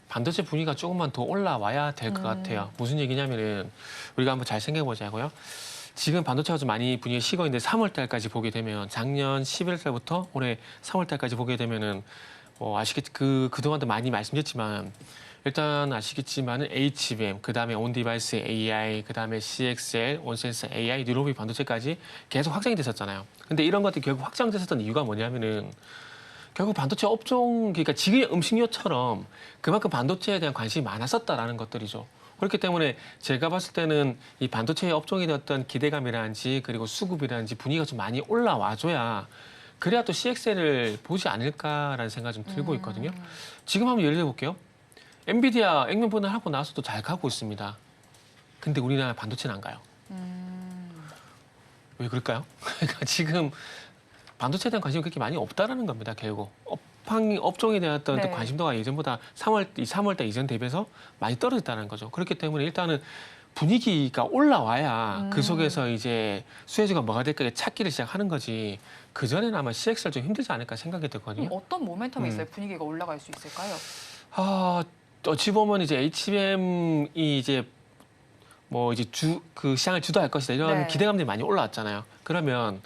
반도체 분위기가 조금만 더 올라와야 될 것 같아요. 무슨 얘기냐면은 우리가 한번 잘 생각해 보자고요. 지금 반도체가 좀 많이 분위기가 식어 있는데 3월 달까지 보게 되면 작년 11월 달부터 올해 3월 달까지 보게 되면은 그동안도 많이 말씀드렸지만 일단 아시겠지만은 HBM, 그다음에 온디바이스 AI, 그다음에 CXL, 온센서 AI, 뉴로비 반도체까지 계속 확장이 됐었잖아요. 근데 이런 것들이 결국 확장됐었던 이유가 뭐냐면은 결국 반도체 업종, 그러니까 지금의 음식료처럼 그만큼 반도체에 대한 관심이 많았었다라는 것들이죠. 그렇기 때문에 제가 봤을 때는 이 반도체 업종에 대한 어떤 기대감이라든지 그리고 수급이라든지 분위기가 좀 많이 올라와줘야 그래야 또 CXL을 보지 않을까라는 생각이 좀 들고 있거든요. 지금 한번 예를 들어볼게요. 엔비디아 액면 분할하고 나서도 잘 가고 있습니다. 근데 우리나라 반도체는 안 가요. 왜 그럴까요? 그러니까 지금 반도체에 대한 관심이 그렇게 많이 없다라는 겁니다. 결국 업종에 대한 어떤 네. 관심도가 예전보다 3월달 이전 대비해서 많이 떨어졌다는 거죠. 그렇기 때문에 일단은 분위기가 올라와야 그 속에서 이제 수혜주가 뭐가 될까 찾기를 시작하는 거지. 그 전에는 아마 CXL 좀 힘들지 않을까 생각이 들거든요. 어떤 모멘텀이 있어요? 분위기가 올라갈 수 있을까요? 어찌 보면 이제 HBM이 이제 그 시장을 주도할 것이다 이런 네. 기대감들이 많이 올라왔잖아요. 그러면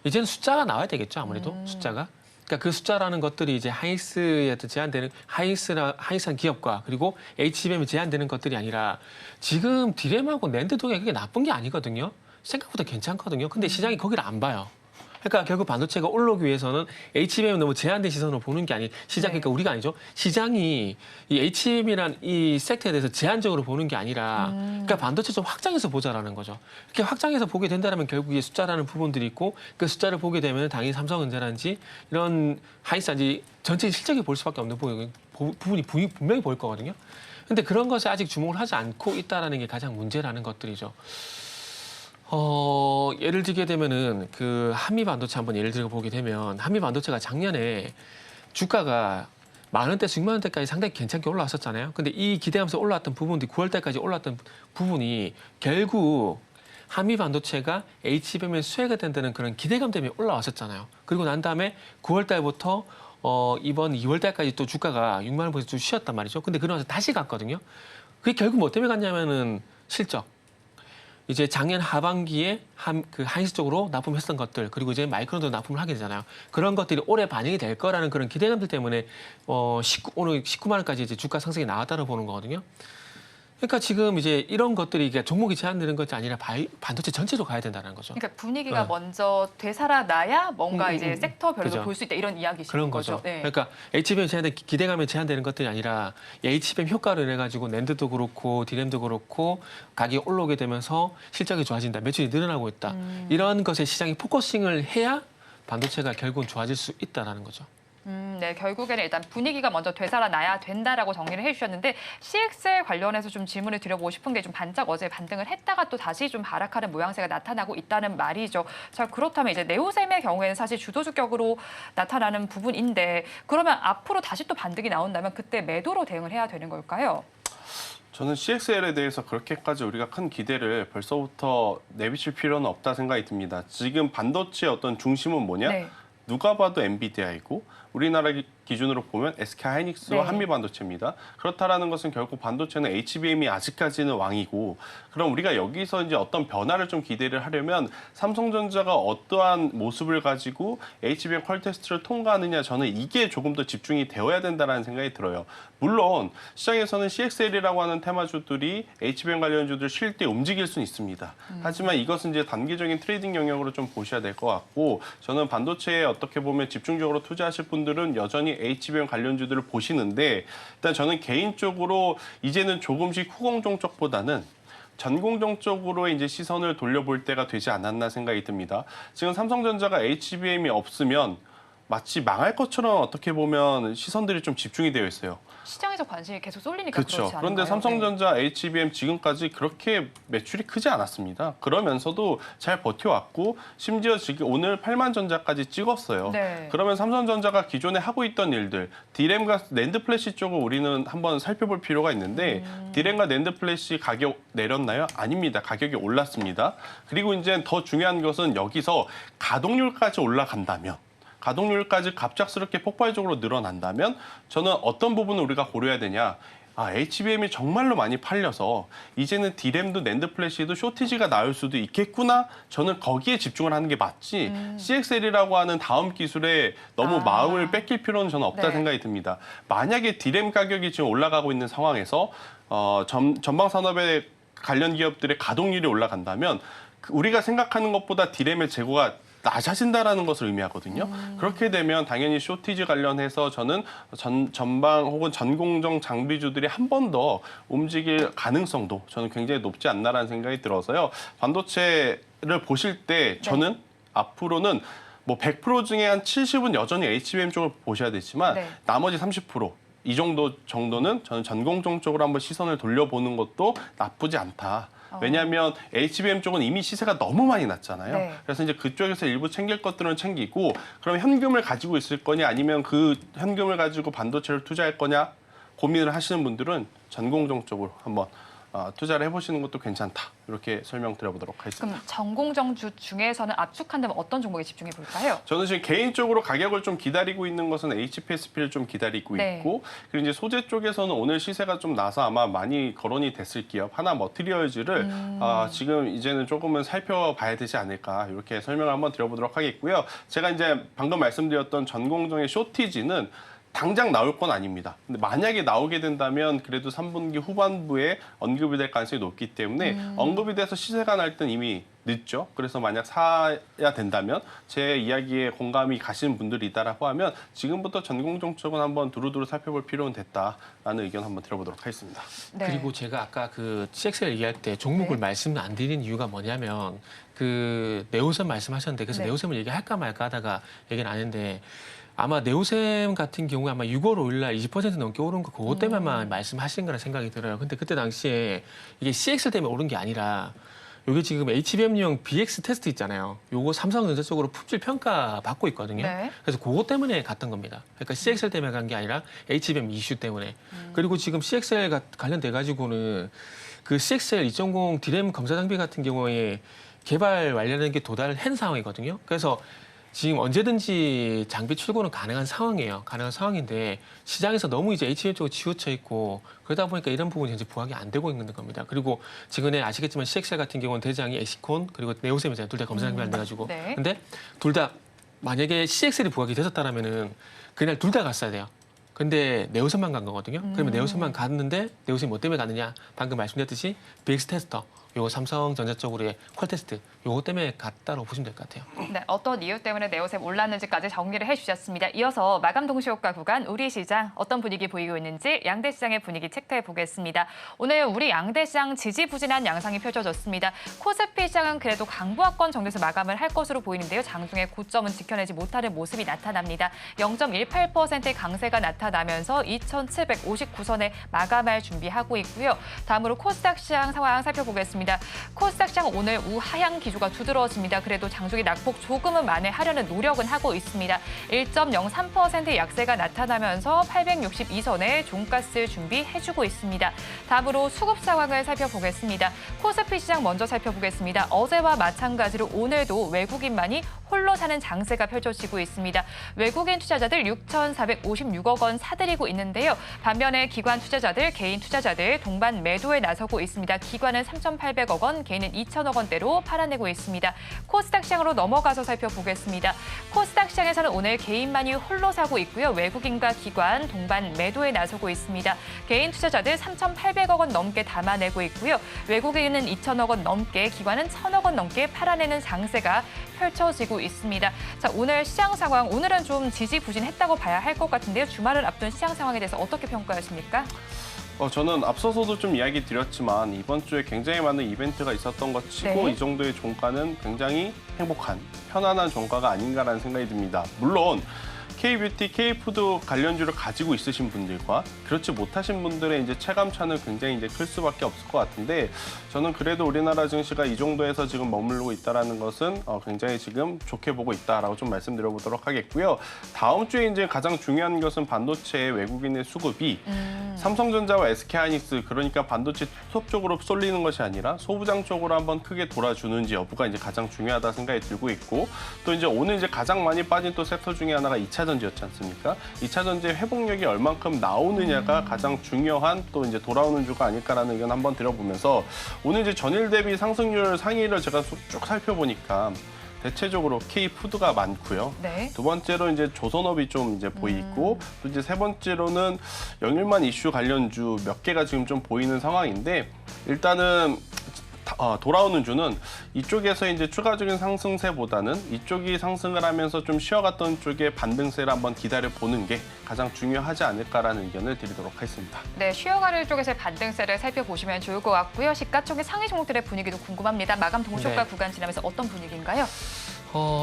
이제는 숫자가 나와야 되겠죠, 아무래도 숫자가. 그러니까 그 숫자라는 것들이 이제 하이닉스에 제한되는 하이닉스한 기업과 그리고 HBM에 제한되는 것들이 아니라 지금 디램하고 낸드 동향이 그게 나쁜 게 아니거든요. 생각보다 괜찮거든요. 근데 시장이 거기를 안 봐요. 그러니까 결국 반도체가 올라오기 위해서는 HBM 너무 제한된 시선으로 보는 게 그러니까 우리가 아니죠. 시장이 이 HBM이란 이 섹터에 대해서 제한적으로 보는 게 아니라 그러니까 반도체 좀 확장해서 보자라는 거죠. 이렇게 확장해서 보게 된다면 결국 이 숫자라는 부분들이 있고 그 숫자를 보게 되면 당연히 삼성전자라든지 이런 하이닉스라든지 전체 실적이 볼 수밖에 없는 부분이 분명히 보일 거거든요. 근데 그런 것에 아직 주목을 하지 않고 있다는 게 가장 문제라는 것들이죠. 예를 들게 되면은 그 한미 반도체 한번 예를 들어 보게 되면 한미 반도체가 작년에 주가가 10,000원대, 60,000원대까지 상당히 괜찮게 올라왔었잖아요. 근데 이 기대하면서 올라왔던 부분들이 9월달까지 올라왔던 부분이 결국 한미 반도체가 HBM에 수혜가 된다는 그런 기대감 때문에 올라왔었잖아요. 그리고 난 다음에 9월달부터 이번 2월달까지 또 주가가 6만 원 보면서 좀 쉬었단 말이죠. 근데 그러면서 다시 갔거든요. 그게 결국 뭐 때문에 갔냐면은 실적. 이제 작년 하반기에 하이닉스 쪽으로 납품했던 것들 그리고 이제 마이크론도 납품을 하게 되잖아요. 그런 것들이 올해 반영이 될 거라는 그런 기대감들 때문에 오늘 19만 원까지 이제 주가 상승이 나왔다고 보는 거거든요. 그러니까 지금 이제 이런 것들이 종목이 제한되는 것이 아니라 반도체 전체로 가야 된다는 거죠. 그러니까 분위기가 먼저 되살아나야 뭔가 이제 섹터별로 그죠. 볼 수 있다 이런 이야기신 그런 거죠. 거죠. 네. 그러니까 HBM 제한된 기대감에 제한되는 것들이 아니라 HBM 효과로 인해 가지고 낸드도 그렇고 디램도 그렇고 가격이 올라오게 되면서 실적이 좋아진다, 매출이 늘어나고 있다. 이런 것에 시장이 포커싱을 해야 반도체가 결국은 좋아질 수 있다라는 거죠. 네, 결국에는 일단 분위기가 먼저 되살아나야 된다라고 정리를 해주셨는데 CXL 관련해서 좀 질문을 드려보고 싶은 게 좀 반짝 어제 반등을 했다가 또 다시 좀 하락하는 모양새가 나타나고 있다는 말이죠. 자, 그렇다면 이제 네오셈의 경우에는 사실 주도주격으로 나타나는 부분인데 그러면 앞으로 다시 또 반등이 나온다면 그때 매도로 대응을 해야 되는 걸까요? 저는 CXL에 대해서 그렇게까지 우리가 큰 기대를 벌써부터 내비칠 필요는 없다 생각이 듭니다. 지금 반도체의 어떤 중심은 뭐냐? 네. 누가 봐도 엔비디아이고 우리나라 기준으로 보면 SK하이닉스와 네. 한미반도체입니다. 그렇다라는 것은 결국 반도체는 HBM이 아직까지는 왕이고 그럼 우리가 여기서 이제 어떤 변화를 좀 기대를 하려면 삼성전자가 어떠한 모습을 가지고 HBM 퀄 테스트를 통과하느냐 저는 이게 조금 더 집중이 되어야 된다는 생각이 들어요. 물론 시장에서는 CXL이라고 하는 테마주들이 HBM 관련주들 쉴 때 움직일 수는 있습니다. 하지만 이것은 이제 단기적인 트레이딩 영역으로 좀 보셔야 될 것 같고 저는 반도체에 어떻게 보면 집중적으로 투자하실 분들은 여전히 HBM 관련주들을 보시는데 일단 저는 개인적으로 이제는 조금씩 후공종 쪽보다는 전공정 쪽으로 이제 시선을 돌려볼 때가 되지 않았나 생각이 듭니다. 지금 삼성전자가 HBM이 없으면 마치 망할 것처럼 어떻게 보면 시선들이 좀 집중이 되어 있어요. 시장에서 관심이 계속 쏠리니까 그렇죠. 그렇지 않나요? 그런데 삼성전자 HBM 지금까지 그렇게 매출이 크지 않았습니다. 그러면서도 잘 버텨왔고 심지어 지금 오늘 8만 전자까지 찍었어요. 네. 그러면 삼성전자가 기존에 하고 있던 일들, 디램과 낸드 플래시 쪽을 우리는 한번 살펴볼 필요가 있는데 디램과 낸드 플래시 가격 내렸나요? 아닙니다. 가격이 올랐습니다. 그리고 이제 더 중요한 것은 여기서 가동률까지 올라간다면 가동률까지 갑작스럽게 폭발적으로 늘어난다면 저는 어떤 부분을 우리가 고려해야 되냐. HBM이 정말로 많이 팔려서 이제는 D램도 낸드 플래시도 쇼티지가 나올 수도 있겠구나. 저는 거기에 집중을 하는 게 맞지. CXL이라고 하는 다음 기술에 너무 마음을 뺏길 필요는 저는 없다 네. 생각이 듭니다. 만약에 D램 가격이 지금 올라가고 있는 상황에서 전방 산업의 관련 기업들의 가동률이 올라간다면 우리가 생각하는 것보다 D램의 재고가 낮아진다라는 것을 의미하거든요. 그렇게 되면 당연히 쇼티지 관련해서 저는 전방 혹은 전공정 장비주들이 한 번 더 움직일 가능성도 저는 굉장히 높지 않나라는 생각이 들어서요. 반도체를 보실 때 저는 앞으로는 뭐 100% 중에 한 70은 여전히 HBM 쪽을 보셔야 되지만 네. 나머지 30%. 이 정도는 저는 전공정 쪽으로 한번 시선을 돌려보는 것도 나쁘지 않다. 왜냐하면 HBM 쪽은 이미 시세가 너무 많이 났잖아요. 네. 그래서 이제 그쪽에서 일부 챙길 것들은 챙기고 그럼 현금을 가지고 있을 거냐 아니면 그 현금을 가지고 반도체를 투자할 거냐 고민을 하시는 분들은 전공정 쪽으로 한번 투자를 해보시는 것도 괜찮다. 이렇게 설명드려보도록 하겠습니다. 그럼 전공정주 중에서는 압축한다면 어떤 종목에 집중해 볼까요? 저는 지금 개인적으로 가격을 좀 기다리고 있는 것은 HPSP를 좀 기다리고 네. 있고 그리고 이제 소재 쪽에서는 오늘 시세가 좀 나서 아마 많이 거론이 됐을 기업 하나 머티리얼즈를 지금 이제는 조금은 살펴봐야 되지 않을까 이렇게 설명을 한번 드려보도록 하겠고요. 제가 이제 방금 말씀드렸던 전공정의 쇼티지는 당장 나올 건 아닙니다. 근데 만약에 나오게 된다면 그래도 3분기 후반부에 언급이 될 가능성이 높기 때문에 언급이 돼서 시세가 날 땐 이미 늦죠. 그래서 만약 사야 된다면 제 이야기에 공감이 가시는 분들이 있다라고 하면 지금부터 전공정 쪽은 한번 두루두루 살펴볼 필요는 됐다라는 의견 한번 들어보도록 하겠습니다. 네. 그리고 제가 아까 그 CXL 얘기할 때 종목을 네. 말씀 안 드린 이유가 뭐냐면 그 네오셈 말씀하셨는데 그래서 네. 네오셈을 얘기할까 말까 하다가 얘기는 안 했는데 아마 네오셈 같은 경우에 아마 6월 5일 날 20% 넘게 오른 거 그것 때문에만 말씀하신 거라 생각이 들어요. 근데 그때 당시에 이게 CXL 때문에 오른 게 아니라 이게 지금 HBM용 BX 테스트 있잖아요. 요거 삼성전자 쪽으로 품질 평가 받고 있거든요. 네. 그래서 그것 때문에 갔던 겁니다. 그러니까 CXL 때문에 간 게 아니라 HBM 이슈 때문에. 그리고 지금 CXL 관련돼 가지고는 그 CXL 2.0 D램 검사 장비 같은 경우에 개발 완료된 게 도달한 상황이거든요. 그래서 지금 언제든지 장비 출고는 가능한 상황이에요. 가능한 상황인데 시장에서 너무 이제 HBM 쪽으로 치우쳐 있고 그러다 보니까 이런 부분이 현재 부각이 안 되고 있는 겁니다. 그리고 지금에 아시겠지만 CXL 같은 경우는 대장이 에시콘 그리고 네오셈이잖아요. 둘 다 검사 장비 안 돼가지고. 네. 근데 둘 다 만약에 CXL이 부각이 됐었다라면은 그날 둘 다 갔어야 돼요. 근데 네오셈만 간 거거든요. 그러면 네오셈만 갔는데 네오셈이 뭐 때문에 갔느냐? 방금 말씀드렸듯이 BX 테스터, 요거 삼성전자 쪽으로의 퀄 테스트, 요거 때문에 갔다고 보시면 될 것 같아요. 네, 어떤 이유 때문에 네오셈 올랐는지까지 정리를 해주셨습니다. 이어서 마감 동시효과 구간 우리 시장 어떤 분위기 보이고 있는지 양대 시장의 분위기 체크해 보겠습니다. 오늘 우리 양대 시장 지지부진한 양상이 펼쳐졌습니다. 코스피 시장은 그래도 강보합권 정도에서 마감을 할 것으로 보이는데요. 장중에 고점은 지켜내지 못하는 모습이 나타납니다. 0.18%의 강세가 나타나면서 2,759선에 마감할 준비하고 있고요. 다음으로 코스닥 시장 상황 살펴보겠습니다. 코스닥 시장 오늘 우하향 기조가 두드러집니다. 그래도 장중에 낙폭 조금은 만회하려는 노력은 하고 있습니다. 1.03%의 약세가 나타나면서 862선에 종가스 준비해주고 있습니다. 다음으로 수급 상황을 살펴보겠습니다. 코스피 시장 먼저 살펴보겠습니다. 어제와 마찬가지로 오늘도 외국인만이 홀로 사는 장세가 펼쳐지고 있습니다. 외국인 투자자들 6,456억 원 사들이고 있는데요. 반면에 기관 투자자들, 개인 투자자들 동반 매도에 나서고 있습니다. 기관은 3,800억 원, 개인은 2,000억 원대로 팔아내고 있습니다. 코스닥 시장으로 넘어가서 살펴보겠습니다. 코스닥 시장에서는 오늘 개인만이 홀로 사고 있고요. 외국인과 기관 동반 매도에 나서고 있습니다. 개인 투자자들 3,800억 원 넘게 담아내고 있고요. 외국인은 2,000억 원 넘게, 기관은 1,000억 원 넘게 팔아내는 장세가 펼쳐지고 있습니다. 자, 오늘 시장 상황, 오늘은 좀 지지부진했다고 봐야 할 것 같은데요. 주말을 앞둔 시장 상황에 대해서 어떻게 평가하십니까? 저는 앞서서도 좀 이야기 드렸지만 이번 주에 굉장히 많은 이벤트가 있었던 것 치고 네. 이 정도의 종가는 굉장히 행복한, 편안한 종가가 아닌가라는 생각이 듭니다. 물론 K뷰티, K푸드 관련주를 가지고 있으신 분들과 그렇지 못하신 분들의 이제 체감차는 굉장히 이제 클 수밖에 없을 것 같은데 저는 그래도 우리나라 증시가 이 정도에서 지금 머무르고 있다라는 것은 굉장히 지금 좋게 보고 있다라고 좀 말씀드려보도록 하겠고요. 다음 주에 이제 가장 중요한 것은 반도체 외국인의 수급이 삼성전자와 SK하이닉스 그러니까 반도체 투톱 쪽으로 쏠리는 것이 아니라 소부장 쪽으로 한번 크게 돌아주는지 여부가 이제 가장 중요하다 생각이 들고 있고 또 이제 오늘 이제 가장 많이 빠진 또 섹터 중에 하나가 2차 전지였지 않습니까? 2차 전지의 회복력이 얼만큼 나오느냐가 가장 중요한 또 이제 돌아오는 주가 아닐까라는 의견 한번 드려보면서 오늘 이제 전일 대비 상승률 상위를 제가 쭉 살펴보니까 대체적으로 K푸드가 많고요. 네. 두 번째로 이제 조선업이 좀 이제 보이고 또 이제 세 번째로는 영일만 이슈 관련주 몇 개가 지금 좀 보이는 상황인데 일단은 돌아오는 주는 이쪽에서 이제 추가적인 상승세보다는 이쪽이 상승을 하면서 좀 쉬어갔던 쪽의 반등세를 한번 기다려 보는 게 가장 중요하지 않을까라는 의견을 드리도록 하겠습니다. 네, 쉬어가는 쪽에서의 반등세를 살펴보시면 좋을 것 같고요. 시가총액 상위 종목들의 분위기도 궁금합니다. 마감 동시효과 네. 구간 지나면서 어떤 분위기인가요?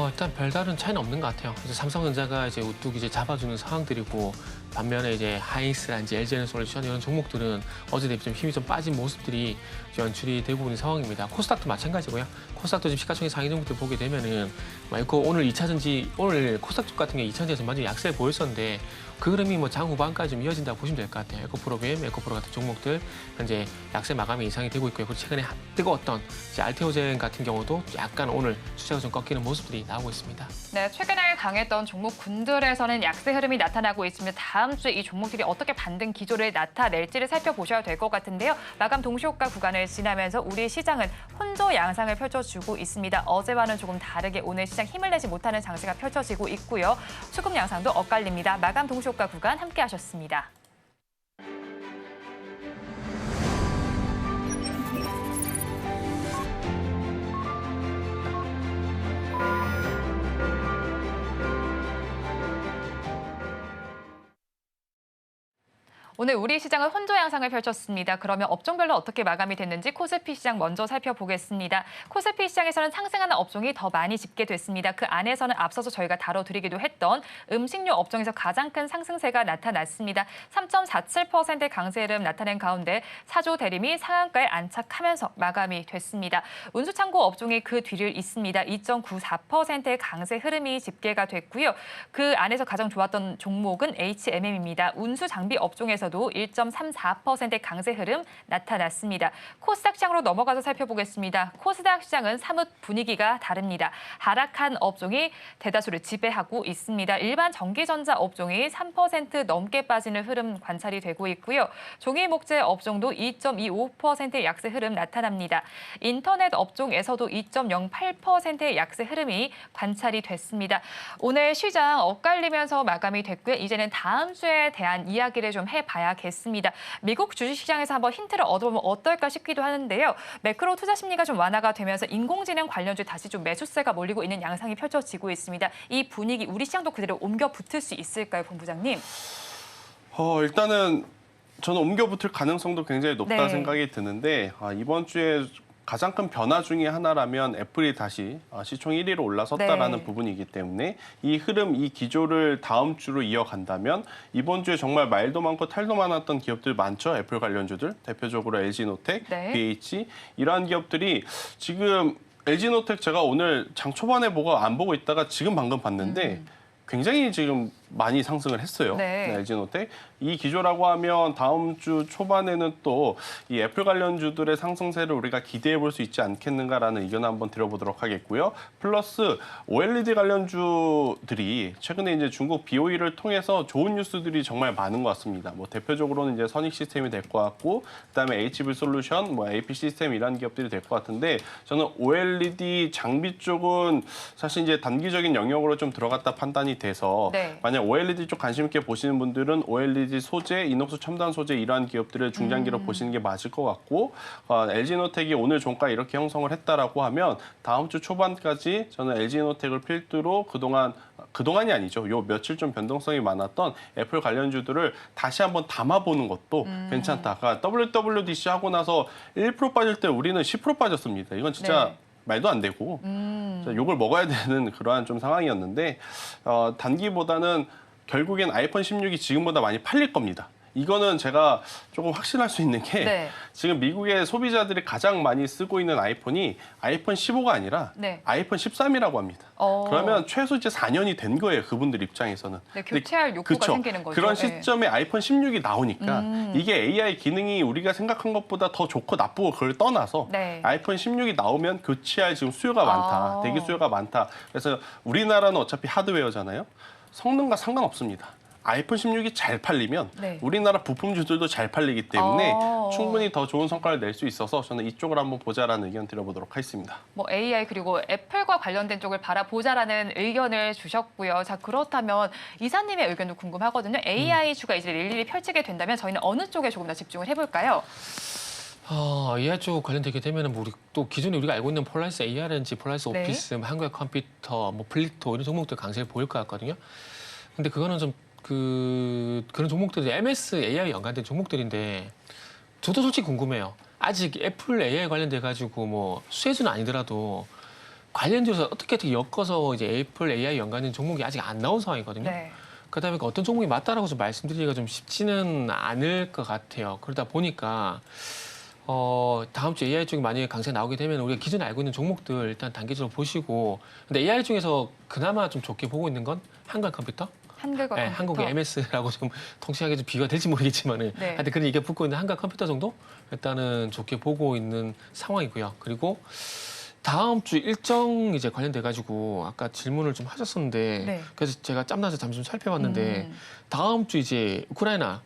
일단 별다른 차이는 없는 것 같아요. 이제 삼성전자가 이제 우뚝 이제 잡아주는 상황들이고 반면에 이제 하이닉스라든지 LG에너솔루션 이런 종목들은 어제 대비 좀 힘이 좀 빠진 모습들이 연출이 되고 있는 상황입니다. 코스닥도 마찬가지고요. 코스닥도 지금 시가총액 상위 종목들 보게 되면은 오늘 2차 전지 오늘 코스닥 쪽 같은 경우 2차 전지에서 완전히 약세를 보였었는데 그 흐름이 뭐 장 후반까지 좀 이어진다고 보시면 될 것 같아요. 에코프로빔, 에코프로 같은 종목들 현재 약세 마감이 이상이 되고 있고요. 그리고 최근에 뜨거웠던 이제 알테오젠 같은 경우도 약간 오늘 수치가 좀 꺾이는 모습들이 나오고 있습니다. 네, 최근에 강했던 종목군들에서는 약세 흐름이 나타나고 있습니다. 다음 주에 이 종목들이 어떻게 반등 기조를 나타낼지를 살펴보셔야 될 것 같은데요. 마감 동시효과 구간을 지나면서 우리 시장은 혼조 양상을 펼쳐주고 있습니다. 어제와는 조금 다르게 오늘 시장 힘을 내지 못하는 장세가 펼쳐지고 있고요. 수급 양상도 엇갈립니다. 마감 동시효과 구간 함께 하셨습니다. 오늘 우리 시장은 혼조 양상을 펼쳤습니다. 그러면 업종별로 어떻게 마감이 됐는지 코스피 시장 먼저 살펴보겠습니다. 코스피 시장에서는 상승하는 업종이 더 많이 집계됐습니다. 그 안에서는 앞서서 저희가 다뤄드리기도 했던 음식료 업종에서 가장 큰 상승세가 나타났습니다. 3.47%의 강세 흐름 나타낸 가운데 사조 대림이 상한가에 안착하면서 마감이 됐습니다. 운수창고 업종이 그 뒤를 잇습니다. 2.94%의 강세 흐름이 집계가 됐고요. 그 안에서 가장 좋았던 종목은 HMM입니다. 운수 장비 업종에서 1.34%의 강세 흐름 나타났습니다. 코스닥 시장으로 넘어가서 살펴보겠습니다. 코스닥 시장은 사뭇 분위기가 다릅니다. 하락한 업종이 대다수를 지배하고 있습니다. 일반 전기전자 업종이 3% 넘게 빠지는 흐름 관찰이 되고 있고요. 종이 목재 업종도 2.25%의 약세 흐름 나타납니다. 인터넷 업종에서도 2.08%의 약세 흐름이 관찰이 됐습니다. 오늘 시장 엇갈리면서 마감이 됐고요. 이제는 다음 주에 대한 이야기를 좀 해봐야겠습니다. 미국 주식시장에서 한번 힌트를 얻어보면 어떨까 싶기도 하는데요. 매크로 투자 심리가 좀 완화가 되면서 인공지능 관련주 다시 좀 매수세가 몰리고 있는 양상이 펼쳐지고 있습니다. 이 분위기 우리 시장도 그대로 옮겨 붙을 수 있을까요, 본부장님? 일단은 저는 옮겨 붙을 가능성도 굉장히 높다 네. 생각이 드는데 이번 주에 가장 큰 변화 중에 하나라면 애플이 다시 시총 1위로 올라섰다라는 네. 부분이기 때문에 이 흐름, 이 기조를 다음 주로 이어간다면 이번 주에 정말 말도 많고 탈도 많았던 기업들 많죠. 애플 관련주들, 대표적으로 LG노텍, 네. BH 이러한 기업들이 지금 LG노텍 제가 오늘 장 초반에 안 보고 있다가 지금 방금 봤는데 굉장히 지금 많이 상승을 했어요. 네. LG노텍. 이 기조라고 하면 다음 주 초반에는 또 이 애플 관련주들의 상승세를 우리가 기대해 볼 수 있지 않겠는가라는 의견을 한번 드려보도록 하겠고요. 플러스 OLED 관련주들이 최근에 이제 중국 BOE를 통해서 좋은 뉴스들이 정말 많은 것 같습니다. 뭐 대표적으로는 이제 선익 시스템이 될 것 같고, 그다음에 HB 솔루션, AP 시스템 이런 기업들이 될 것 같은데 저는 OLED 장비 쪽은 사실 이제 단기적인 영역으로 좀 들어갔다 판단이 돼서 네. 만약 OLED 쪽 관심 있게 보시는 분들은 OLED 소재, 이녹스 첨단 소재 이러한 기업들을 중장기로 보시는 게 맞을 것 같고 LG노텍이 오늘 종가 이렇게 형성을 했다라고 하면 다음 주 초반까지 저는 LG노텍을 필두로 그동안이 아니죠. 요 며칠 좀 변동성이 많았던 애플 관련주들을 다시 한번 담아보는 것도 괜찮다. 그러니까 WWDC 하고 나서 1% 빠질 때 우리는 10% 빠졌습니다. 이건 진짜 네. 말도 안 되고 욕을 먹어야 되는 그러한 좀 상황이었는데 단기보다는 결국엔 아이폰 16이 지금보다 많이 팔릴 겁니다. 이거는 제가 조금 확신할 수 있는 게 네. 지금 미국의 소비자들이 가장 많이 쓰고 있는 아이폰이 아이폰 15가 아니라 네. 아이폰 13이라고 합니다. 그러면 최소 이제 4년이 된 거예요. 그분들 입장에서는. 네, 교체할 욕구가 그쵸? 생기는 거죠. 그런 네. 시점에 아이폰 16이 나오니까 이게 AI 기능이 우리가 생각한 것보다 더 좋고 나쁘고 그걸 떠나서 네. 아이폰 16이 나오면 교체할 지금 수요가 많다. 대기 수요가 많다. 그래서 우리나라는 어차피 하드웨어잖아요. 성능과 상관없습니다. 아이폰 16이 잘 팔리면 네. 우리나라 부품주들도 잘 팔리기 때문에 어. 충분히 더 좋은 성과를 낼 수 있어서 저는 이쪽을 한번 보자라는 의견 드려보도록 하겠습니다. 뭐 AI 그리고 애플과 관련된 쪽을 바라보자라는 의견을 주셨고요. 자, 그렇다면 이사님의 의견도 궁금하거든요. AI 주가 이제 일일이 펼치게 된다면 저희는 어느 쪽에 조금 더 집중을 해볼까요? AI 쪽 관련되게 되면은 뭐 우리 또 기존에 우리가 알고 있는 폴라리스 AR인지 폴라리스 네. 오피스, 한국의 컴퓨터, 뭐 플리토 이런 종목들 강세를 보일 것 같거든요. 근데 그거는 좀 그런 종목들이 MS AI 연관된 종목들인데 저도 솔직히 궁금해요. 아직 애플 AI 관련돼 가지고 뭐 수혜주는 아니더라도 관련돼서 어떻게 엮어서 이제 애플 AI 연관된 종목이 아직 안 나온 상황이거든요. 네. 그러다 보니까 어떤 종목이 맞다라고 좀 말씀드리기가 좀 쉽지는 않을 것 같아요. 그러다 보니까 다음 주 AI 쪽이 만약에 강세 나오게 되면 우리가 기존에 알고 있는 종목들 일단 단기적으로 보시고, 근데 AI 중에서 그나마 좀 좋게 보고 있는 건 한국 컴퓨터? 한글과 네, 컴퓨터. 한국의 MS라고 좀 통칭하게 좀 비교가 될지 모르겠지만은 네. 하여튼 그런 얘기가 붙고 있는 한국 컴퓨터 정도 일단은 좋게 보고 있는 상황이고요. 그리고 다음 주 일정 이제 관련돼 가지고 아까 질문을 좀 하셨었는데 네. 그래서 제가 짬나서 잠시 좀 살펴봤는데 다음 주 이제 우크라이나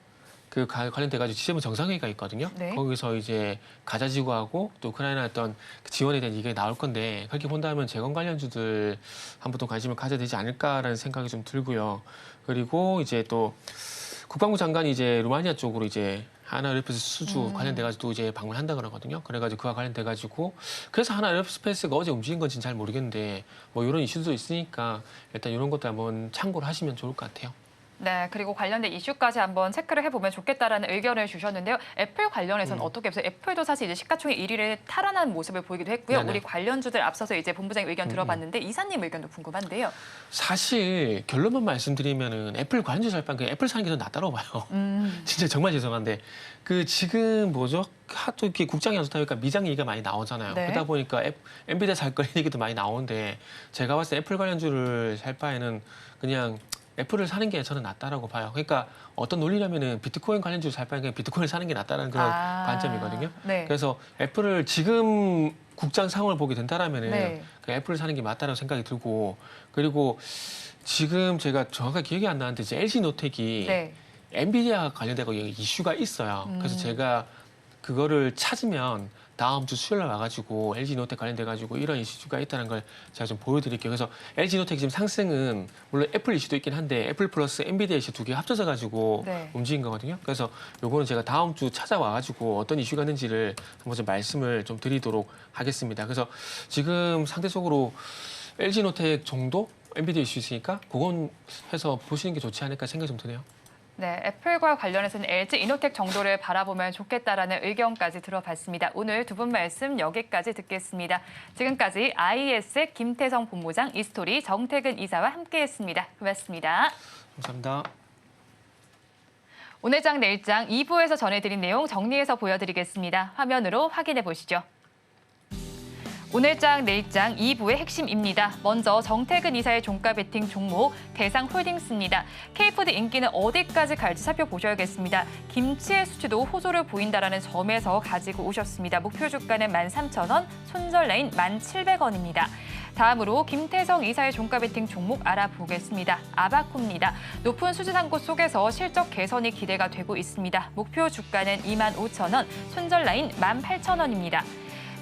관련돼 가지고 G7 정상회의가 있거든요. 네. 거기서 이제 가자 지구하고 또 우크라이나 어떤 그 지원에 대한 얘기가 나올 건데 그렇게 본다면 재건 관련주들 한번 또 관심을 가져야 되지 않을까라는 생각이 좀 들고요. 그리고 이제 또 국방부 장관이 이제 루마니아 쪽으로 이제 하나 에어로스페이스 수주 관련돼 가지고 이제 방문한다 그러거든요. 그래가지고 그와 관련돼 가지고 그래서 하나 에어로스페이스가 어제 움직인 건지는 잘 모르겠는데 뭐 이런 이슈도 있으니까 일단 이런 것도 한번 참고를 하시면 좋을 것 같아요. 네, 그리고 관련된 이슈까지 한번 체크를 해보면 좋겠다라는 의견을 주셨는데요. 애플 관련해서는 어떻게 보세요? 애플도 사실 이제 시가총액 1위를 탈환한 모습을 보이기도 했고요. 네네. 우리 관련주들 앞서서 이제 본부장의 의견 들어봤는데 이사님 의견도 궁금한데요. 사실 결론만 말씀드리면은 애플 관련주 살 바엔 그냥 애플 사는 게 더 낫다고 봐요. 진짜 정말 죄송한데 그 지금 뭐죠? 하도 이렇게 국장이 연속하니까 미장 얘기가 많이 나오잖아요. 네. 그러다 보니까 엔비디아 살 거리 얘기도 많이 나오는데 제가 봤을 때 애플 관련주를 살 바에는 그냥 애플을 사는 게 저는 낫다라고 봐요. 그러니까 어떤 논리냐면은 비트코인 관련주 살 바에 그냥 비트코인을 사는 게 낫다는 그런 관점이거든요. 네. 그래서 애플을 지금 국장 상황을 보게 된다라면은 네. 그냥 애플을 사는 게 맞다라고 생각이 들고 그리고 지금 제가 정확하게 기억이 안 나는데 이제 LG 노텍이 네. 엔비디아 관련되고 이슈가 있어요. 그래서 제가 그거를 찾으면 다음 주 수요일 날 와가지고 LG 노텍 관련돼가지고 이런 이슈가 있다는 걸 제가 좀 보여드릴게요. 그래서 LG 노텍 지금 상승은 물론 애플 이슈도 있긴 한데 애플 플러스 엔비디아 이슈 두 개 합쳐져가지고 네. 움직인 거거든요. 그래서 요거는 제가 다음 주 찾아와가지고 어떤 이슈가 있는지를 한번 좀 말씀을 좀 드리도록 하겠습니다. 그래서 지금 상대적으로 LG 노텍 정도 엔비디아 이슈 있으니까 그건 해서 보시는 게 좋지 않을까 생각이 좀 드네요. 네, 애플과 관련해서는 LG 이노텍 정도를 바라보면 좋겠다라는 의견까지 들어봤습니다. 오늘 두 분 말씀 여기까지 듣겠습니다. 지금까지 IES의 김태성 본부장, 이스토리 정태근 이사와 함께했습니다. 고맙습니다. 감사합니다. 오늘 장 내일 장 2부에서 전해드린 내용 정리해서 보여드리겠습니다. 화면으로 확인해 보시죠. 오늘 장 내일 장 2부의 핵심입니다. 먼저 정태근 이사의 종가 베팅 종목 대상홀딩스입니다. K푸드 인기는 어디까지 갈지 살펴보셔야겠습니다. 김치의 수치도 호조를 보인다라는 점에서 가지고 오셨습니다. 목표 주가는 13,000원, 손절 라인 1,700원입니다. 다음으로 김태성 이사의 종가 베팅 종목 알아보겠습니다. 아바코입니다. 높은 수준 한 곳 속에서 실적 개선이 기대가 되고 있습니다. 목표 주가는 25,000원, 손절 라인 18,000원입니다.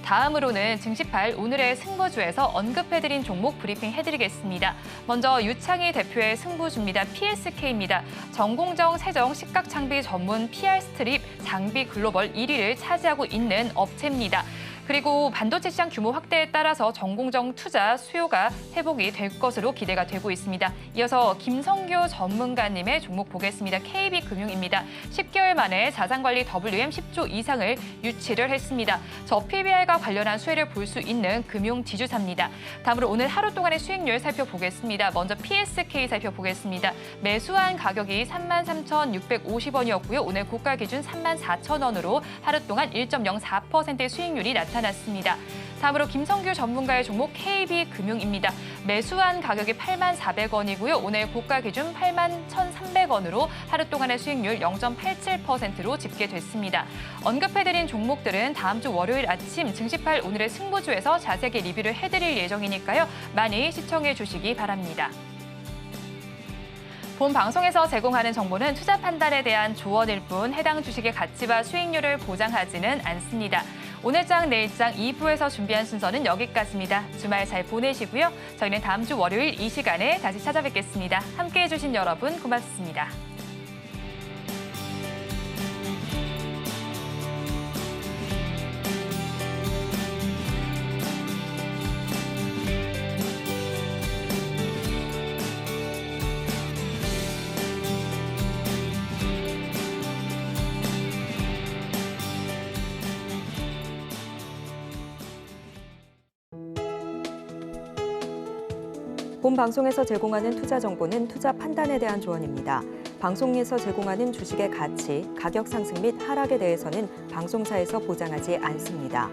다음으로는 증시8 오늘의 승부주에서 언급해드린 종목 브리핑 해드리겠습니다. 먼저 유창희 대표의 승부주입니다. PSK입니다. 전공정 세정 식각 장비 전문 PR 스트립 장비 글로벌 1위를 차지하고 있는 업체입니다. 그리고 반도체 시장 규모 확대에 따라서 전공정 투자 수요가 회복이 될 것으로 기대가 되고 있습니다. 이어서 김성교 전문가님의 종목 보겠습니다. KB금융입니다. 10개월 만에 자산관리 WM 10조 이상을 유치를 했습니다. 저 PBR과 관련한 수혜를 볼 수 있는 금융 지주사입니다. 다음으로 오늘 하루 동안의 수익률 살펴보겠습니다. 먼저 PSK 살펴보겠습니다. 매수한 가격이 33,650원이었고요. 오늘 고가 기준 34,000원으로 하루 동안 1.04%의 수익률이 나타났습니다. 다음으로 김성규 전문가의 종목 KB금융입니다. 매수한 가격이 84,400원이고요. 오늘 고가 기준 81,300원으로 하루 동안의 수익률 0.87%로 집계됐습니다. 언급해드린 종목들은 다음 주 월요일 아침 증시8 오늘의 승부주에서 자세하게 리뷰를 해드릴 예정이니까요. 많이 시청해 주시기 바랍니다. 본 방송에서 제공하는 정보는 투자 판단에 대한 조언일 뿐 해당 주식의 가치와 수익률을 보장하지는 않습니다. 오늘장, 내일장 2부에서 준비한 순서는 여기까지입니다. 주말 잘 보내시고요. 저희는 다음 주 월요일 이 시간에 다시 찾아뵙겠습니다. 함께해 주신 여러분 고맙습니다. 본 방송에서 제공하는 투자 정보는 투자 판단에 대한 조언입니다. 방송에서 제공하는 주식의 가치, 가격 상승 및 하락에 대해서는 방송사에서 보장하지 않습니다.